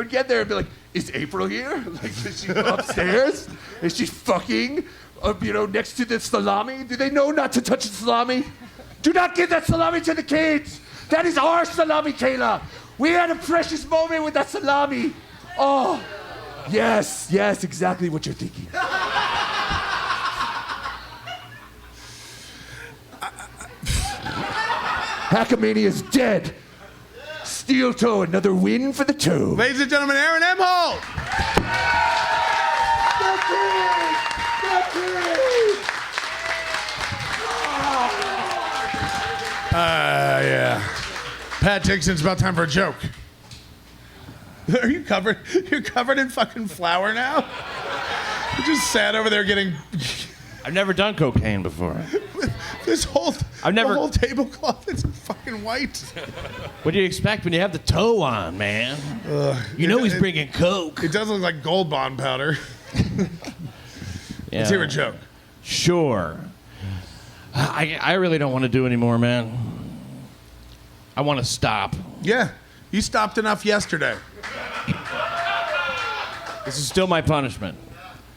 get there and be like, is April here? Like, is she upstairs? Is she fucking, next to the salami? Do they know not to touch the salami? Do not give that salami to the kids. That is our salami, Kayla. We had a precious moment with that salami. Oh, yes, exactly what you're thinking. Hackamania is dead. Steel toe, another win for the toe. Ladies and gentlemen, Aaron Imholte. Yeah. Pat Dixon, it's about time for a joke. Are you covered? You're covered in fucking flour now? You just sat over there getting... I've never done cocaine before. This whole... I've never- The whole tablecloth is fucking white. What do you expect when you have the toe on, man? He's bringing coke. It does look like Gold Bond powder. Yeah. Let's hear a joke. Sure. I really don't want to do anymore, man. I want to stop. Yeah. You stopped enough yesterday. This is still my punishment.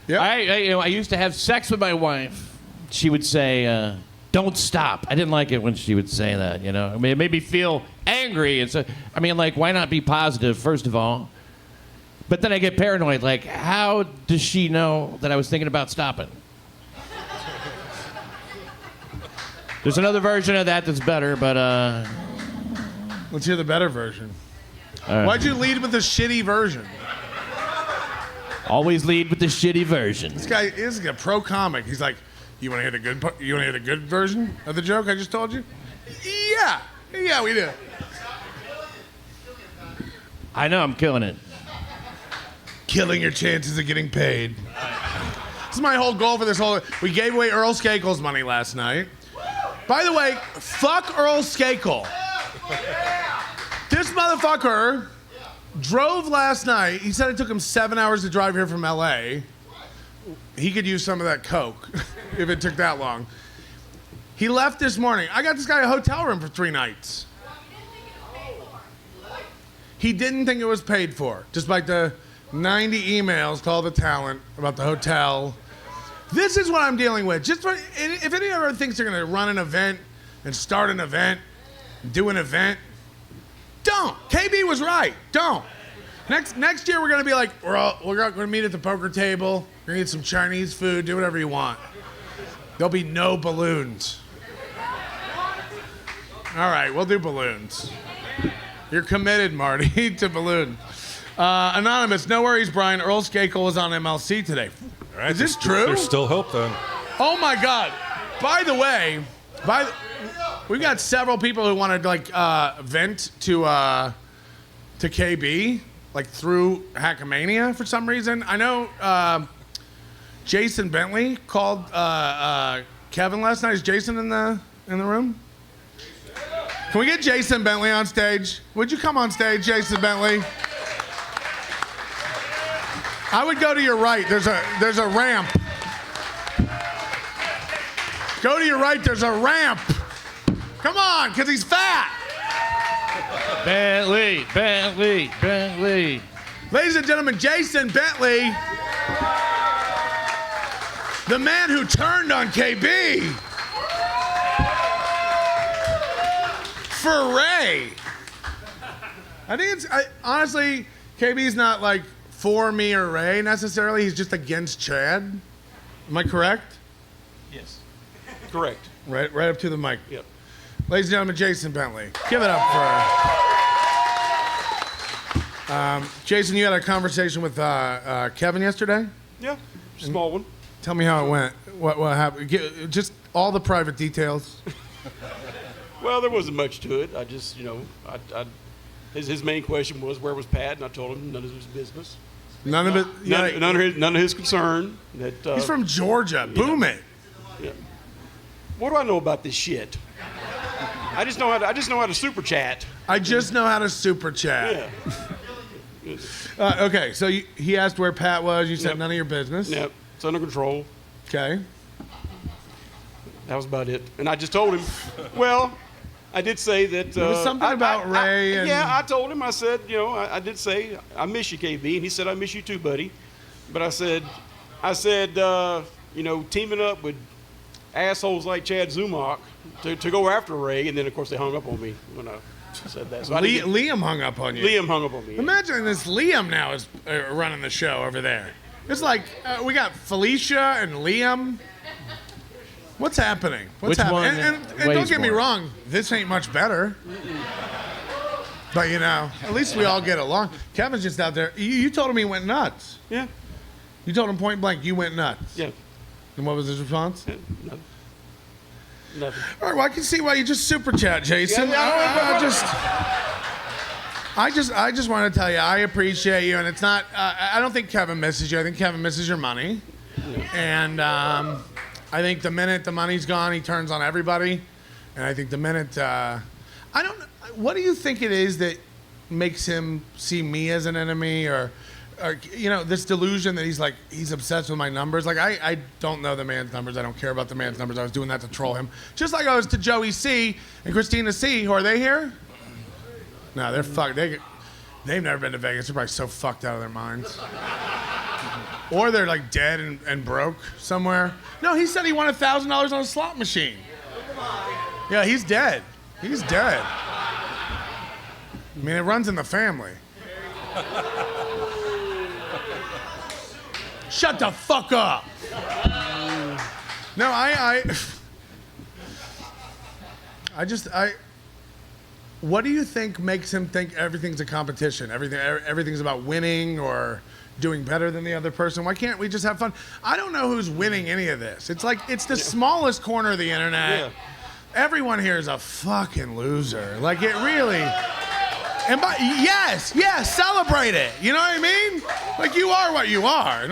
Yep. I used to have sex with my wife. She would say, "Don't stop." I didn't like it when she would say that. I mean, it made me feel angry. And so, why not be positive first of all? But then I get paranoid. Like, how does she know that I was thinking about stopping? There's another version of that that's better, but Let's hear the better version. Why'd you lead with the shitty version? always lead with the shitty version. This guy is a pro comic. He's like, you want to hear the good? You want to hear the good version of the joke I just told you? Yeah, we do. I know, I'm killing it. Killing your chances of getting paid. This is my whole goal for this whole. We gave away Earl Skakel's money last night. By the way, fuck Earl Skakel. This motherfucker drove last night. He said it took him 7 hours to drive here from LA. He could use some of that coke if it took that long. He left this morning. I got this guy a hotel room for 3 nights. He didn't think it was paid for, despite the 90 emails to all the talent about the hotel. This is what I'm dealing with. Just if anyone ever thinks they're gonna run an event and start an event, do an event, don't. KB was right. Don't. Next year we're gonna be like, we're gonna meet at the poker table. We're gonna eat some Chinese food. Do whatever you want. There'll be no balloons. All right, we'll do balloons. You're committed, Marty, to balloon. Anonymous, no worries, Bryan. Earl Skakel was on MLC today. All right, Is this true? There's still hope, then. Oh my God! By the way, we've got several people who want to vent to KB through Hackamania for some reason. I know Jason Bentley called Kevin last night. Is Jason in the room? Can we get Jason Bentley on stage? Would you come on stage, Jason Bentley? I would go to your right. There's a ramp. Go to your right. There's a ramp. Come on, because he's fat. Bentley. Ladies and gentlemen, Jason Bentley, the man who turned on KB for Ray. I think honestly, KB's not for me or Ray necessarily. He's just against Chad. Am I correct? Yes. Correct. Right up to the mic. Yep. Ladies and gentlemen, Jason Bentley. Give it up for Jason, you had a conversation with Kevin yesterday? Yeah. Small one. Tell me how it went. What happened? Just all the private details. Well, there wasn't much to it. I just, his main question was, where was Pat? And I told him none of his business. None of it? None of his concern. That he's from Georgia. Boom it. Yeah. What do I know about this shit? I just know how to super chat. I just know how to super chat. Yeah. Okay, so he asked where Pat was. You said none of your business. Yep. It's under control. Okay. That was about it. And I just told him, well, I did say that. There was something about Ray and... Yeah, I told him. I said, you know, I did say I miss you, KB, and he said I miss you too, buddy. But I said, you know, teaming up with assholes like Chad Zumach to go after Ray, and then of course they hung up on me when I said that. So Liam hung up on you. Liam hung up on me. Imagine this Liam now is running the show over there. It's like we got Felicia and Liam. What's happening? What's Which happening? one And weighs don't get me more? wrong, this ain't much better. But you know, at least we all get along. Kevin's just out there. You told him he went nuts. Yeah. You told him point blank you went nuts. Yeah. And what was his response? Nothing. All right, well, I can see why you just super chat, Jason. I just want to tell you, I appreciate you, and it's not. I don't think Kevin misses you. I think Kevin misses your money, and I think the minute the money's gone, he turns on everybody, and I think the minute I don't. What do you think it is that makes him see me as an enemy, or you know, this delusion that he's obsessed with my numbers? Like I don't know the man's numbers. I don't care about the man's numbers. I was doing that to troll him, just like I was to Joey C and Christina C. Who are they here? No, they're fucked. They've never been to Vegas. They're probably so fucked out of their minds. Or they're like dead and broke somewhere. No, he said he won $1,000 on a slot machine. Yeah, he's dead. He's dead. I mean, it runs in the family. Shut the fuck up. No, what do you think makes him think everything's a competition? Everything's about winning or doing better than the other person? Why can't we just have fun? I don't know who's winning any of this. It's like, it's the smallest corner of the internet. Yeah. Everyone here is a fucking loser. Like, it really... And yes, celebrate it. You know what I mean? Like, you are what you are.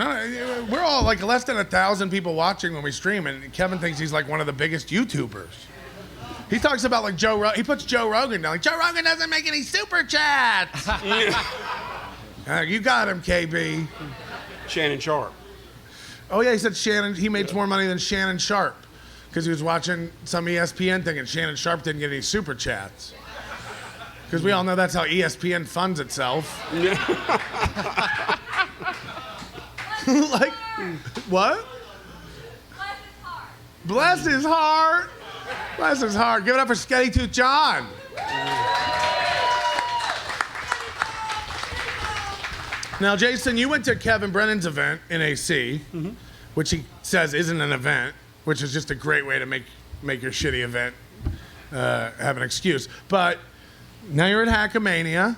We're all like less than 1,000 people watching when we stream, and Kevin thinks he's like one of the biggest YouTubers. He talks about like Joe Rogan. He puts Joe Rogan down. Like, Joe Rogan doesn't make any super chats. You got him, KB. Shannon Sharp. Oh yeah, he said Shannon. He made more money than Shannon Sharp because he was watching some ESPN thing, and Shannon Sharp didn't get any super chats. Because we all know that's how ESPN funds itself. Like, what? Bless his heart. Bless his heart. Give it up for Skelly Tooth John. Now, Jason, you went to Kevin Brennan's event in AC, which he says isn't an event, which is just a great way to make your shitty event have an excuse. But now you're at Hackamania.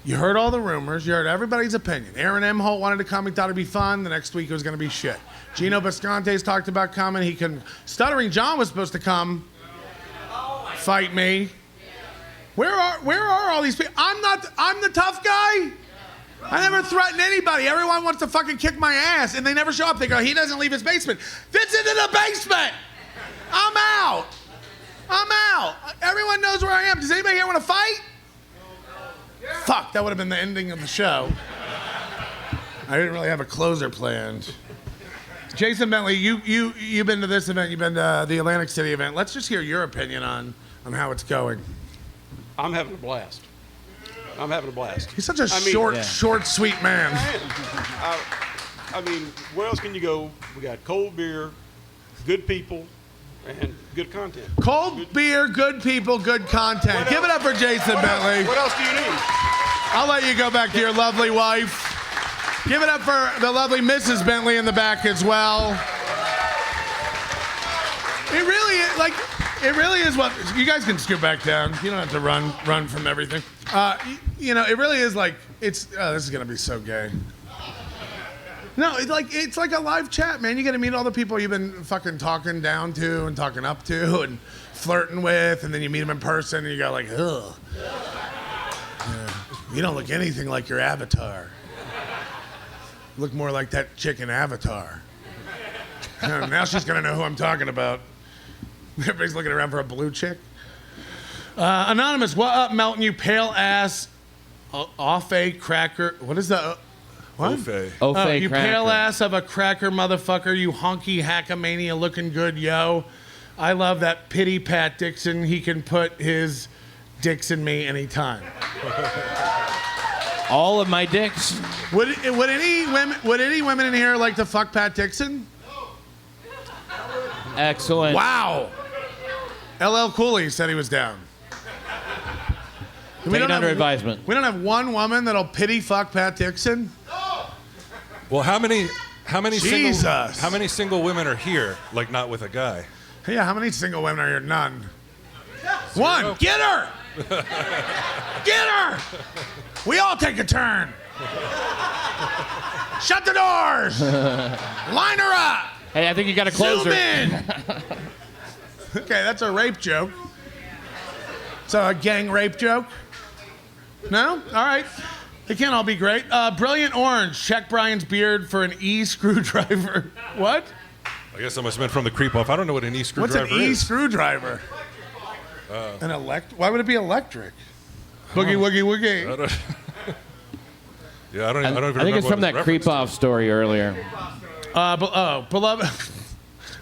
You heard all the rumors. You heard everybody's opinion. Aaron Imholte wanted to come. He thought it'd be fun. The next week it was going to be shit. Gino Bisconte's talked about coming. He couldn't. Stuttering John was supposed to come fight me. Where are all these people? I'm the tough guy. I never threaten anybody. Everyone wants to fucking kick my ass, and they never show up. They go, he doesn't leave his basement. Vincent's in the basement. I'm out. Everyone knows where I am. Does anybody here want to fight? Fuck, that would have been the ending of the show. I didn't really have a closer planned. Jason Bentley, you've been to this event. You've been to the Atlantic City event. Let's just hear your opinion on how it's going. I'm having a blast. He's such a short, sweet man. I mean, where else can you go? We got cold beer, good people, and good content. Cold beer, good people, good content. Give it up for Jason Bentley. What else do you need? I'll let you go back to your lovely wife. Give it up for the lovely Mrs. Bentley in the back as well. It really is what you guys can scoot back down. You don't have to run from everything. It really is like this is gonna be so gay. No, it's like a live chat, man. You get to meet all the people you've been fucking talking down to and talking up to and flirting with, and then you meet them in person and you go like, ugh. Yeah, you don't look anything like your avatar. You look more like that chicken Avatar. Now she's gonna know who I'm talking about. Everybody's looking around for a blue chick. Anonymous, what up, Melton, you pale ass off a cracker. What is that? What? Ofe you cracker. pale ass of a cracker motherfucker, you honky Hackamania looking good, yo. I love that pity Pat Dixon. He can put his dicks in me anytime. All of my dicks. Would any women in here like to fuck Pat Dixon? Excellent. Wow. LL Cooley said he was down. Take it under advisement. We don't have one woman that'll pity fuck Pat Dixon. Well, how many Jesus. single women are here? Like not with a guy. Yeah, how many single women are here? None. One. Get her. Get her. We all take a turn. Shut the doors. Line her up. Hey, I think you got to close Zoom her. in. Okay, that's a rape joke. So a gang rape joke? No? All right. It can't all be great. Brilliant Orange. Check Bryan's beard for an E screwdriver. What? I guess I must have been from the creep off. I don't know what an E screwdriver What's an E is. screwdriver? An Why would it be electric? Boogie woogie woogie. I don't even I remember think it's what from it was that creep referenced off story earlier. Beloved.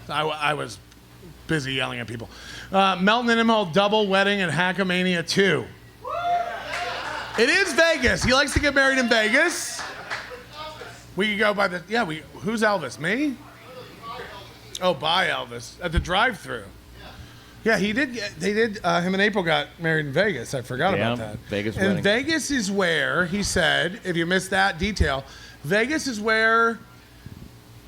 I was busy yelling at people. Melton and Imholte double wedding at Hackamania 2. It is Vegas. He likes to get married in Vegas. We could go by the who's Elvis? Me? Oh, by Elvis at the drive-thru. Yeah, he did. They did. Him and April got married in Vegas. I forgot about that. Vegas and wedding. Vegas is where he said, if you missed that detail, Vegas is where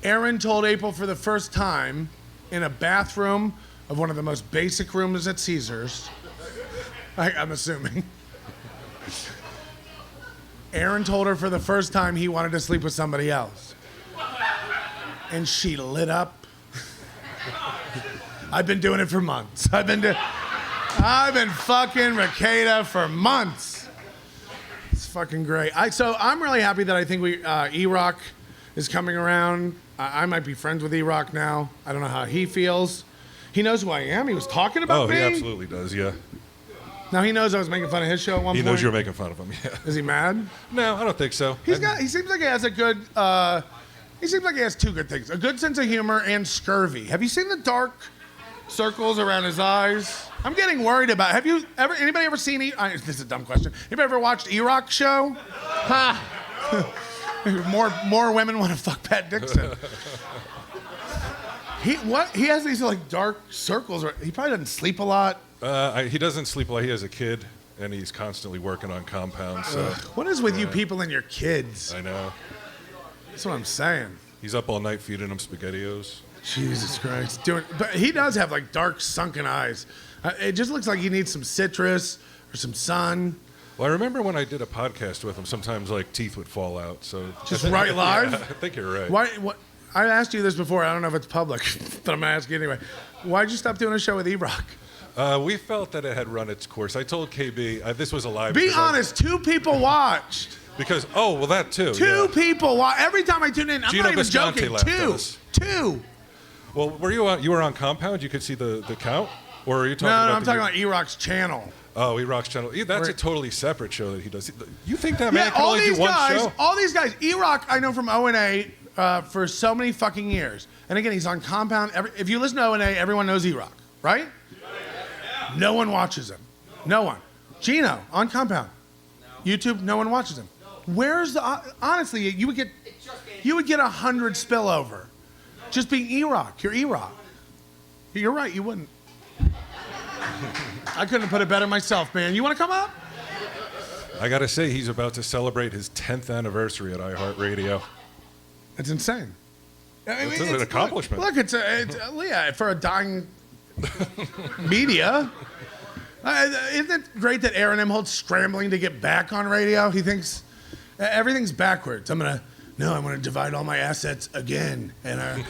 Aaron told April for the first time in a bathroom of one of the most basic rooms at Caesars. I'm assuming. Aaron told her for the first time he wanted to sleep with somebody else. And she lit up. I've been doing it for months. I've been fucking Rekieta for months. It's fucking great. So I'm really happy that I think E-Rock is coming around. I might be friends with E-Rock now. I don't know how he feels. He knows who I am. He was talking about me. he absolutely does, yeah. Now he knows I was making fun of his show at one point. He knows you're making fun of him, yeah. Is he mad? No, I don't think so. He seems like he has a good, he seems like he has two good things. A good sense of humor and scurvy. Have you seen the dark circles around his eyes? I'm getting worried about, anybody ever seen, this is a dumb question. Anybody ever watched E-Rock's show? Ha! More women want to fuck Pat Dixon. He has these like dark circles. He probably doesn't sleep a lot. He doesn't sleep a lot. He has a kid, and he's constantly working on compounds. So. What is with you people and your kids? I know. That's what I'm saying. He's up all night feeding him SpaghettiOs. Jesus Christ. But he does have like dark sunken eyes. It just looks like he needs some citrus or some sun. Well, I remember when I did a podcast with him, sometimes like teeth would fall out. So just right live? Yeah, I think you're right. What? I asked you this before. I don't know if it's public, but I'm going to ask you anyway. Why'd you stop doing a show with E-Rock? We felt that it had run its course. I told KB, this was a live. Be honest, 2 people watched. Because, that too. 2 people watched. Every time I tune in, I'm not even joking. 2. Well, you were on Compound? You could see the count? Or are you talking about I'm talking about E-Rock's channel. Oh, E-Rock's channel. That's a totally separate show that he does. You think that man can only do one show? All these guys. E-Rock, I know from O&A for so many fucking years. And again, he's on Compound. If you listen to O&A, everyone knows E-Rock, right? Yeah. No one watches him. No one. Gino, on Compound. No. YouTube, no one watches him. Where's the... honestly, you would get 100 spillover. Just being E-Rock. You're E-Rock. You're right, you wouldn't. I couldn't have put it better myself, man. You want to come up? I got to say, he's about to celebrate his 10th anniversary at iHeartRadio. It's insane. It's an accomplishment. Look, it's for a dying media. Isn't it great that Aaron Imholte's scrambling to get back on radio? He thinks everything's backwards. I'm going to divide all my assets again. And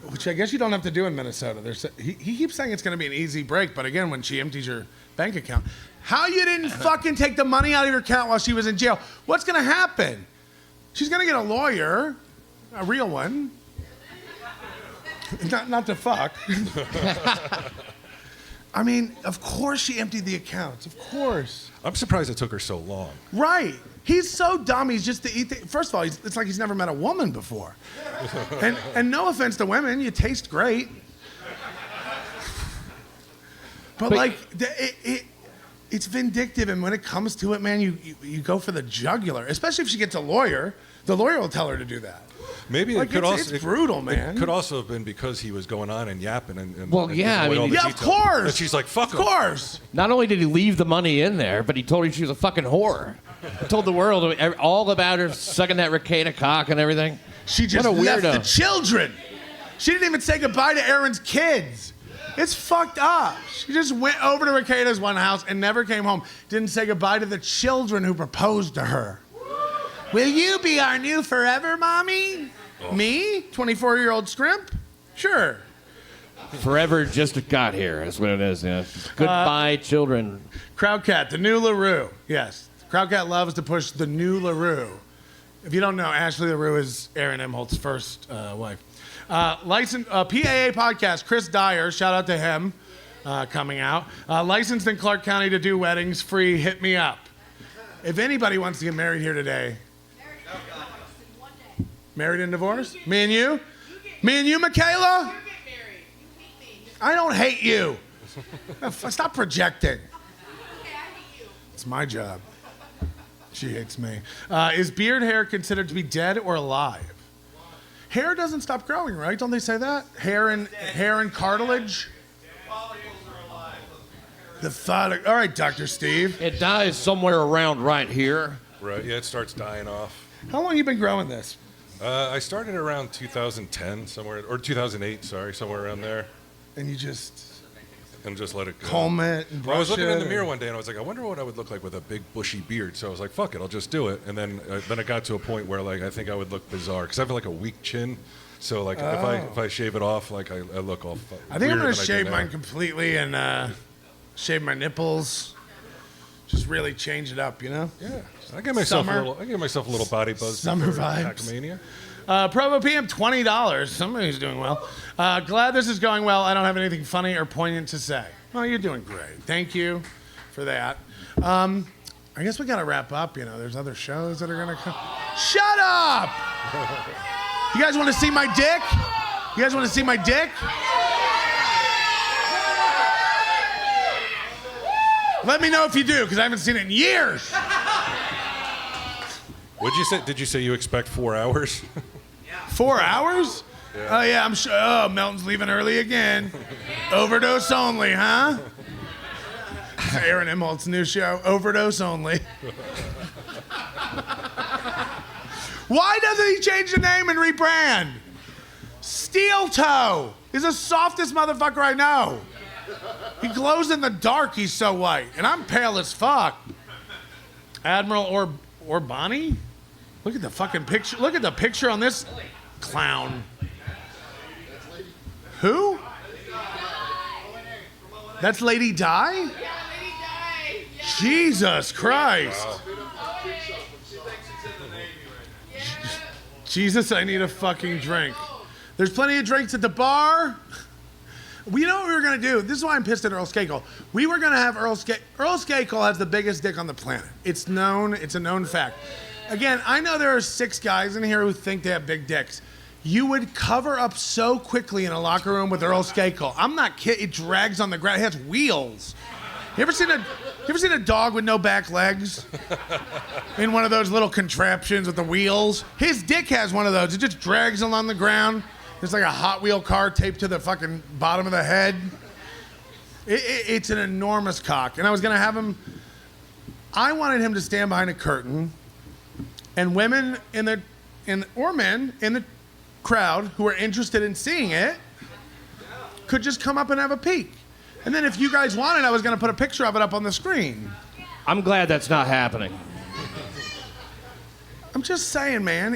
which I guess you don't have to do in Minnesota. He keeps saying it's going to be an easy break, but again, when she empties your bank account. How you didn't fucking take the money out of your account while she was in jail? What's going to happen? She's going to get a lawyer, a real one. Not to fuck. I mean, of course she emptied the accounts. Of course. I'm surprised it took her so long. Right. He's so dumb. He's just to eat. First of all, it's like he's never met a woman before. And no offense to women, you taste great. But like, it's vindictive, and when it comes to it, man, you go for the jugular. Especially if she gets a lawyer, the lawyer will tell her to do that. Maybe Like, it could also it's brutal, man. It could also have been because he was going on and yapping and Well, and yeah, giving away I all mean- the Yeah, of details. course. And she's like, "Fuck Of him." course. Not only did he leave the money in there, but he told her she was a fucking whore. He told the world all about her sucking that Rekieta cock and everything. She just What a left the weirdo. children. She didn't even say goodbye to Aaron's kids. It's fucked up. She just went over to Rekieta's one house and never came home. Didn't say goodbye to the children who proposed to her. Will you be our new forever, mommy? Me? 24-year-old scrimp? Sure. Forever just got here. That's what it is. Yeah. Goodbye, children. Crowdcat, the new LaRue. Yes. Crowdcat loves to push the new LaRue. If you don't know, Ashley LaRue is Aaron Imholte's first wife. Licensed PAA podcast, Chris Dyer, shout out to him, coming out. Licensed in Clark County to do weddings, free, hit me up. If anybody wants to get married here today. Married and divorced? Me and you? Me and you, Michaela? I don't hate you. Stop projecting. It's my job. She hates me. Is beard hair considered to be dead or alive? Hair doesn't stop growing, right? Don't they say that? Hair and cartilage? The follicle. All right, Dr. Steve. It dies somewhere around right here. Right? Yeah, it starts dying off. How long you been growing this? I started around 2010, somewhere, or 2008. Sorry, somewhere around there, And you just and just let it go. comb it and brush Well, I was looking in the it mirror one day and I was like, I wonder what I would look like with a big bushy beard. So I was like, fuck it, I'll just do it. And then it got to a point where like I think I would look bizarre because I have like a weak chin. So like if I shave it off, like I look all. I think I'm weirder gonna than I do shave now. mine completely and shave my nipples. Just really change it up, you know? Yeah, I give myself Summer. a little body buzz. Summer before vibes. Hackamania. Provo PM, $20. Somebody's doing well. Glad this is going well. I don't have anything funny or poignant to say. Well, you're doing great. Thank you for that. I guess we got to wrap up. You know, there's other shows that are going to come. Shut up! You guys want to see my dick? You guys want to see my dick? Let me know if you do, because I haven't seen it in years. What'd you say? Did you say you expect 4 hours? 4 hours? Oh, yeah, I'm sure. Oh, Melton's leaving early again. Overdose only, huh? Aaron Imholte's new show, Overdose Only. Why doesn't he change the name and rebrand? Steel Toe is the softest motherfucker I know. He glows in the dark, he's so white. And I'm pale as fuck. Admiral Orbani? Look at the fucking picture. Look at the picture on this clown. Who? That's Lady Di? Jesus Christ. Jesus, I need a fucking drink. There's plenty of drinks at the bar. We know what we were going to do. This is why I'm pissed at Earl Skakel. We were going to have Earl Skakel has the biggest dick on the planet. It's known. It's a known fact. Again, I know there are 6 guys in here who think they have big dicks. You would cover up so quickly in a locker room with Earl Skakel. I'm not kidding. It drags on the ground. It has wheels. You ever seen a dog with no back legs? In one of those little contraptions with the wheels? His dick has one of those. It just drags along the ground. It's like a Hot Wheel car taped to the fucking bottom of the head. It's an enormous cock. And I was going to have him... I wanted him to stand behind a curtain, and women or men in the crowd who are interested in seeing it could just come up and have a peek. And then if you guys wanted, I was going to put a picture of it up on the screen. I'm glad that's not happening. I'm just saying, man,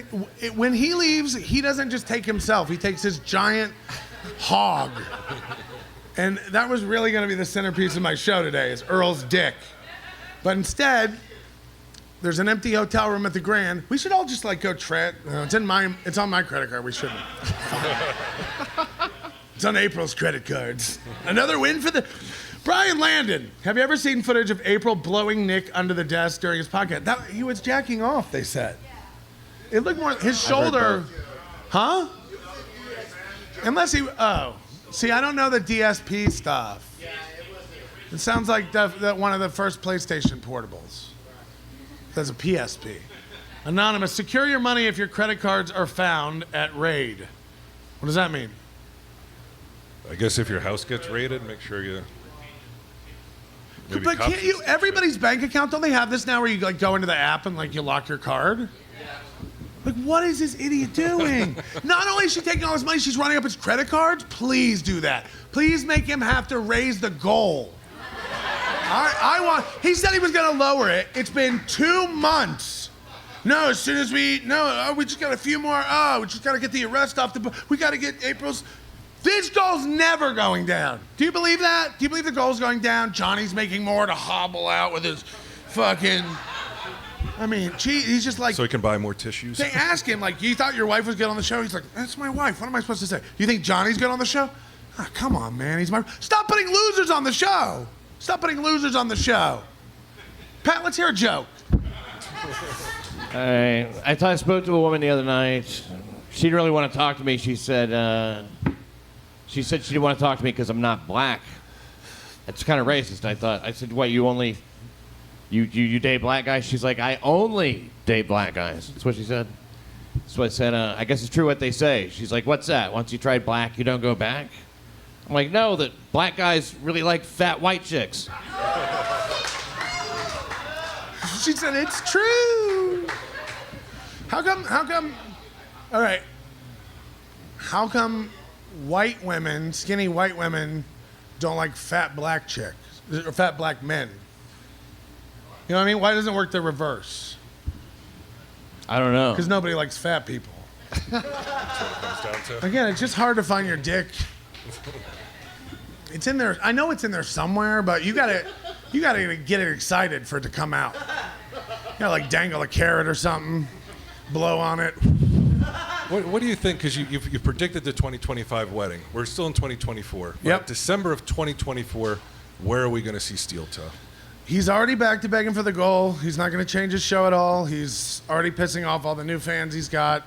when he leaves, he doesn't just take himself. He takes his giant hog. And that was really going to be the centerpiece of my show today, is Earl's dick. But instead, there's an empty hotel room at the Grand. We should all just like go it's on my credit card. We shouldn't. It's on April's credit cards. Another win for the... Bryan Landon. Have you ever seen footage of April blowing Nick under the desk during his podcast? He was jacking off, they said. It looked more... His shoulder... Huh? Unless he... Oh. See, I don't know the DSP stuff. It sounds like that one of the first PlayStation portables. That's a PSP. Anonymous, secure your money if your credit cards are found at raid. What does that mean? I guess if your house gets raided, make sure you. But can't you? Everybody's bank account, don't they have this now where you like go into the app and like you lock your card? Like, what is this idiot doing? Not only is she taking all his money, she's running up his credit cards. Please do that. Please make him have to raise the goal. He said he was going to lower it. It's been 2 months. No, as soon as we just got a few more. Oh, we just got to get the arrest off the. We got to get April's. This goal's never going down. Do you believe that? Do you believe the goal's going down? Johnny's making more to hobble out with his fucking. I mean, he's just like. So he can buy more tissues. They ask him like, "You thought your wife was good on the show?" He's like, "That's my wife. What am I supposed to say? You think Johnny's good on the show?" Oh, come on, man. He's my. Stop putting losers on the show. Stop putting losers on the show. Pat, let's hear a joke. I spoke to a woman the other night. She didn't really want to talk to me. She said she didn't want to talk to me because I'm not black. That's kind of racist. I said, what, you only, you date black guys? She's like, I only date black guys. That's what she said. So I said, I guess it's true what they say. She's like, what's that? Once you tried black, you don't go back? I'm like, no, that black guys really like fat white chicks. She said, it's true. How come, all right, how come white women, skinny white women, don't like fat black chicks, or fat black men? You know what I mean? Why doesn't it work the reverse? I don't know. Because nobody likes fat people. That's what it comes down to. Again, it's just hard to find your dick. It's in there. I know it's in there somewhere, but you gotta get it excited for it to come out. You gotta like dangle a carrot or something, blow on it. What do you think? Because you predicted the 2025 wedding. We're still in 2024. Yep. December of 2024, where are we going to see Steel Toe? He's already back to begging for the goal. He's not going to change his show at all. He's already pissing off all the new fans he's got.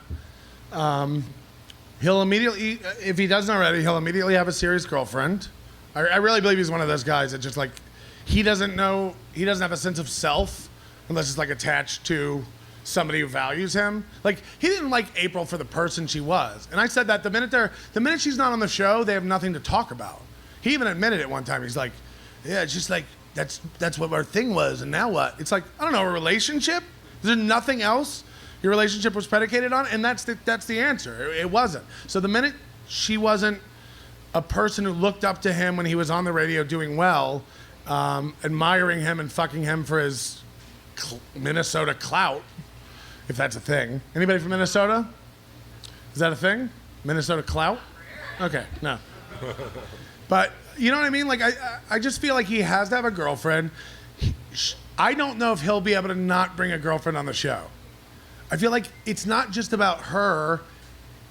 He'll immediately, if he doesn't already, he'll immediately have a serious girlfriend. I really believe he's one of those guys that just like, he doesn't have a sense of self unless it's like attached to somebody who values him. Like, he didn't like April for the person she was. And I said that the minute she's not on the show, they have nothing to talk about. He even admitted it one time. He's like, yeah, it's just like, that's what our thing was, and now what? It's like, I don't know, a relationship? Is there nothing else your relationship was predicated on? And that's the answer. It wasn't. So the minute she wasn't a person who looked up to him when he was on the radio doing well, admiring him and fucking him for his Minnesota clout, if that's a thing. Anybody from Minnesota? Is that a thing? Minnesota clout? Okay, no. But you know what I mean? Like, I just feel like he has to have a girlfriend. I don't know if he'll be able to not bring a girlfriend on the show. I feel like it's not just about her.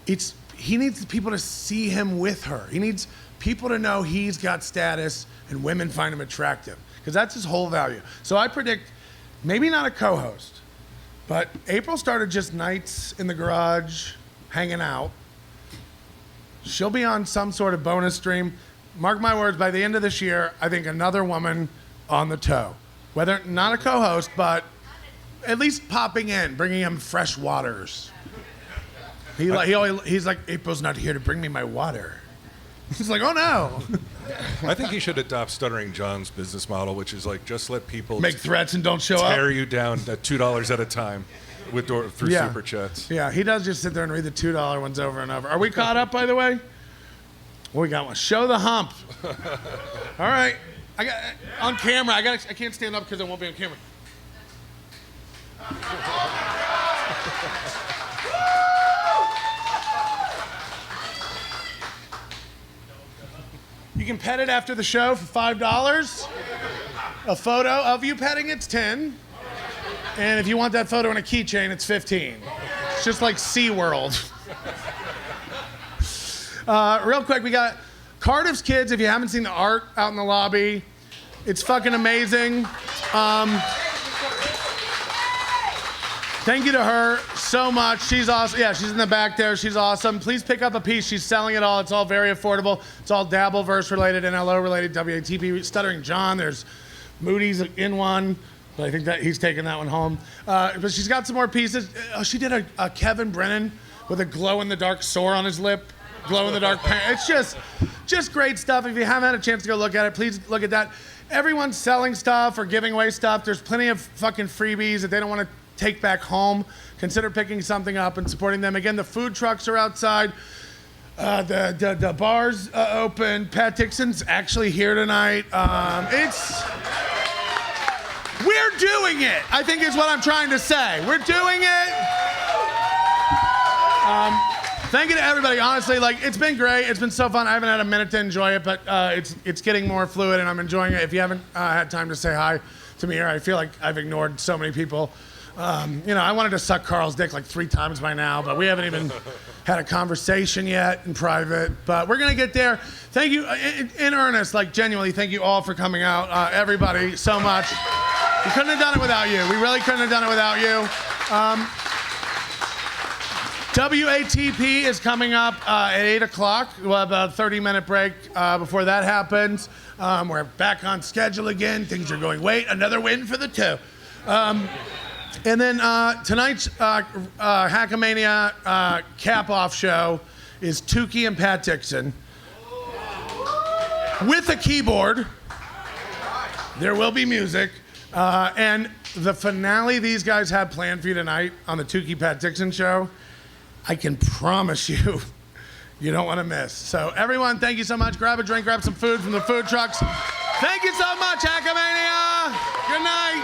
He needs people to see him with her. He needs people to know he's got status and women find him attractive, because that's his whole value. So I predict maybe not a co-host, but April started just nights in the garage hanging out. She'll be on some sort of bonus stream. Mark my words, by the end of this year, I think another woman on the toe. Whether not a co-host, but at least popping in, bringing him fresh waters. He's like, April's not here to bring me my water. He's like, oh no. I think he should adopt Stuttering John's business model, which is like, just let people make threats and don't show up. Tear you down at $2 at a time through super chats. Yeah, he does just sit there and read the $2 ones over and over. Are we caught up, by the way? Well, we got one. Show the hump. All right. I got on camera. I can't stand up because I won't be on camera. You can pet it after the show for $5. A photo of you petting it's $10. And if you want that photo in a keychain, it's $15. It's just like SeaWorld. Real quick, we got Cardiff's Kids. If you haven't seen the art out in the lobby, it's fucking amazing. Thank you to her. so much. She's awesome. Yeah, she's in the back there. She's awesome. Please pick up a piece. She's selling it all. It's all very affordable. It's all Dabbleverse related, NLO related, WATP, Stuttering John. There's Moody's in one, but I think that he's taking that one home. But she's got some more pieces. She did a Kevin Brennan with a glow-in-the-dark sore on his lip. Glow-in-the-dark pants. It's just great stuff. If you haven't had a chance to go look at it, please look at that. Everyone's selling stuff or giving away stuff. There's plenty of fucking freebies that they don't want to take back home. Consider picking something up and supporting them. Again, the food trucks are outside. The bar's open. Pat Dixon's actually here tonight. We're doing it, I think is what I'm trying to say. We're doing it. Thank you to everybody. Honestly, like, it's been great. It's been so fun. I haven't had a minute to enjoy it, but it's getting more fluid, and I'm enjoying it. If you haven't had time to say hi to me here, I feel like I've ignored so many people. I wanted to suck Carl's dick like 3 times by now, but we haven't even had a conversation yet in private. But we're going to get there. Thank you, in earnest, like, genuinely, thank you all for coming out. Everybody, so much. We couldn't have done it without you. We really couldn't have done it without you. WATP is coming up at 8 o'clock. We'll have a 30-minute break before that happens. We're back on schedule again. Things are going, wait, another win for the 2. And then tonight's Hackamania cap-off show is Tookie and Pat Dixon with a keyboard. There will be music. And the finale these guys have planned for you tonight on the Tookie Pat Dixon show, I can promise you, you don't want to miss. So everyone, thank you so much. Grab a drink, grab some food from the food trucks. Thank you so much, Hackamania. Good night.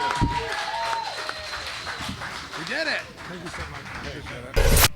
We did it. Thank you so much. Appreciate it.